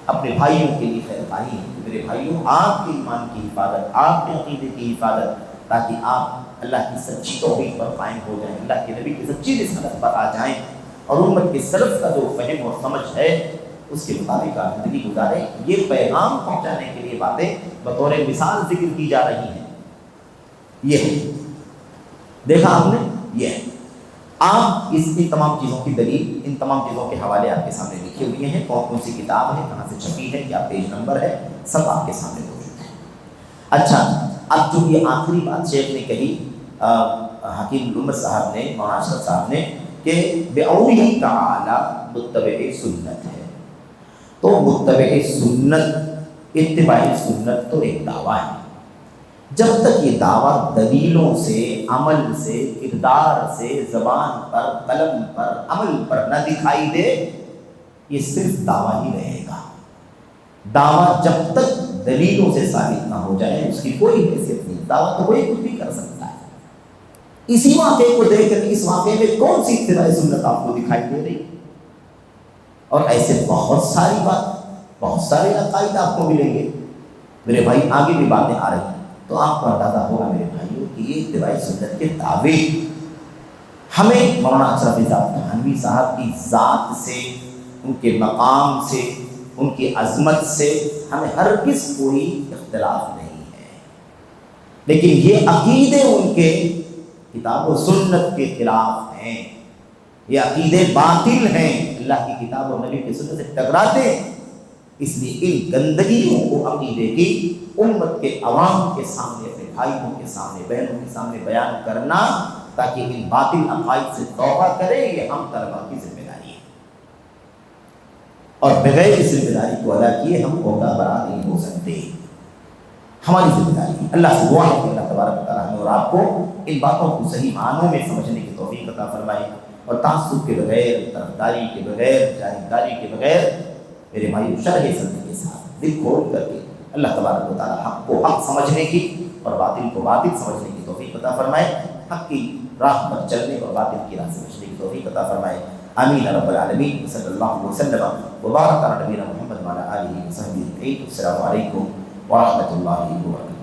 اپنے بھائیوں کے لیے خیر خواہی ہے میرے بھائیوں، آپ کے ایمان کی حفاظت، آپ کے عقیدے کی حفاظت، تاکہ آپ اللہ کی سچی توحید پر قائم ہو جائیں، اللہ کے نبی کی سچی رسالت پر آ جائیں، اور امت کے سلف کا جو فہم اور سمجھ ہے اس کے مطابق آپ زندگی گزاریں۔ یہ پیغام پہنچانے کے لیے باتیں بطور مثال ذکر کی جا رہی ہیں۔ یہ ہے، دیکھا آپ نے، یہ ہے۔ آپ اس کی تمام چیزوں کی دلیل، ان تمام چیزوں کے حوالے آپ کے سامنے لکھے ہوئے ہیں، کون سی کتاب ہے، کہاں سے چھپی ہے، کیا پیج نمبر ہے، سب آپ کے سامنے موجود ہے۔ اچھا، اب جو یہ آخری بات شیخ نے کہی، حکیم الامت صاحب نے، مولانا اشرف صاحب نے، کہ بِقَوْلِهِ تَعَالَى متبع سنت ہے، تو متبع سنت، اتباع سنت تو ایک دعویٰ ہے۔ جب تک یہ دعویٰ دلیلوں سے، عمل سے، کردار سے، زبان پر، قلم پر، عمل پر نہ دکھائی دے، یہ صرف دعویٰ ہی رہے گا۔ دعویٰ جب تک دلیلوں سے ثابت نہ ہو جائے اس کی کوئی حیثیت نہیں، دعویٰ تو کوئی کچھ بھی کر سکتا ہے۔ اسی واقعے کو دیکھ کر اس واقعے میں کون سی اتباع سنت آپ کو دکھائی دے رہی؟ اور ایسے بہت ساری بہت سارے عقائد آپ کو ملیں گے میرے بھائی، آگے بھی باتیں آ رہی ہیں، تو آپ کو اندازہ ہوگا میرے بھائیوں کہ یہ اتباع سنت کے دعوے ہمیں مولانا اشرف تھانوی صاحب کی ذات سے، ان کے مقام سے، ان کی عظمت سے ہمیں ہرگز کوئی اختلاف نہیں ہے، لیکن یہ عقیدے ان کے کتاب و سنت کے خلاف ہیں، یہ عقیدے باطل ہیں، اللہ کی کتاب اور نبی کی سنت سے ٹکراتے ہیں۔ اس لیے ان گندگیوں کو عقیدے کی امت کے عوام کے سامنے، اپنے بھائیوں کے سامنے، بہنوں کے سامنے بیان کرنا، تاکہ ان باطل عقائد سے توبہ کرے، یہ ہم طلبا کی ذمہ داری ہے، اور بغیر اس ذمہ داری کو ادا کیے ہم عہدہ برا نہیں ہو سکتے، ہماری ذمہ داری ہے۔ اللہ سے دعا ہے کہ اللہ تبارک و تعالیٰ ہمیں اور آپ کو ان باتوں کو صحیح معنوں میں سمجھنے کی توفیق عطا فرمائے، اور تعصب کے بغیر، طرفداری کے بغیر، جانبداری کے بغیر، میرے بھائی شرح صدر کے ساتھ دل کھول کر کے اللہ تبارک و تعالیٰ حق کو حق سمجھنے کی اور باطل کو باطل سمجھنے کی توفیق عطا فرمائے، حق کی راہ پر چلنے اور باطل کی راہ سے بچنے کی توفیق عطا فرمائے، آمین رب العالمین، صلی اللہ علیہ وسلم وبارک علی نبینا محمد وعلی آلہ وصحبہ اجمعین۔ السلام علیکم ورحمۃ اللہ وبرکاتہ۔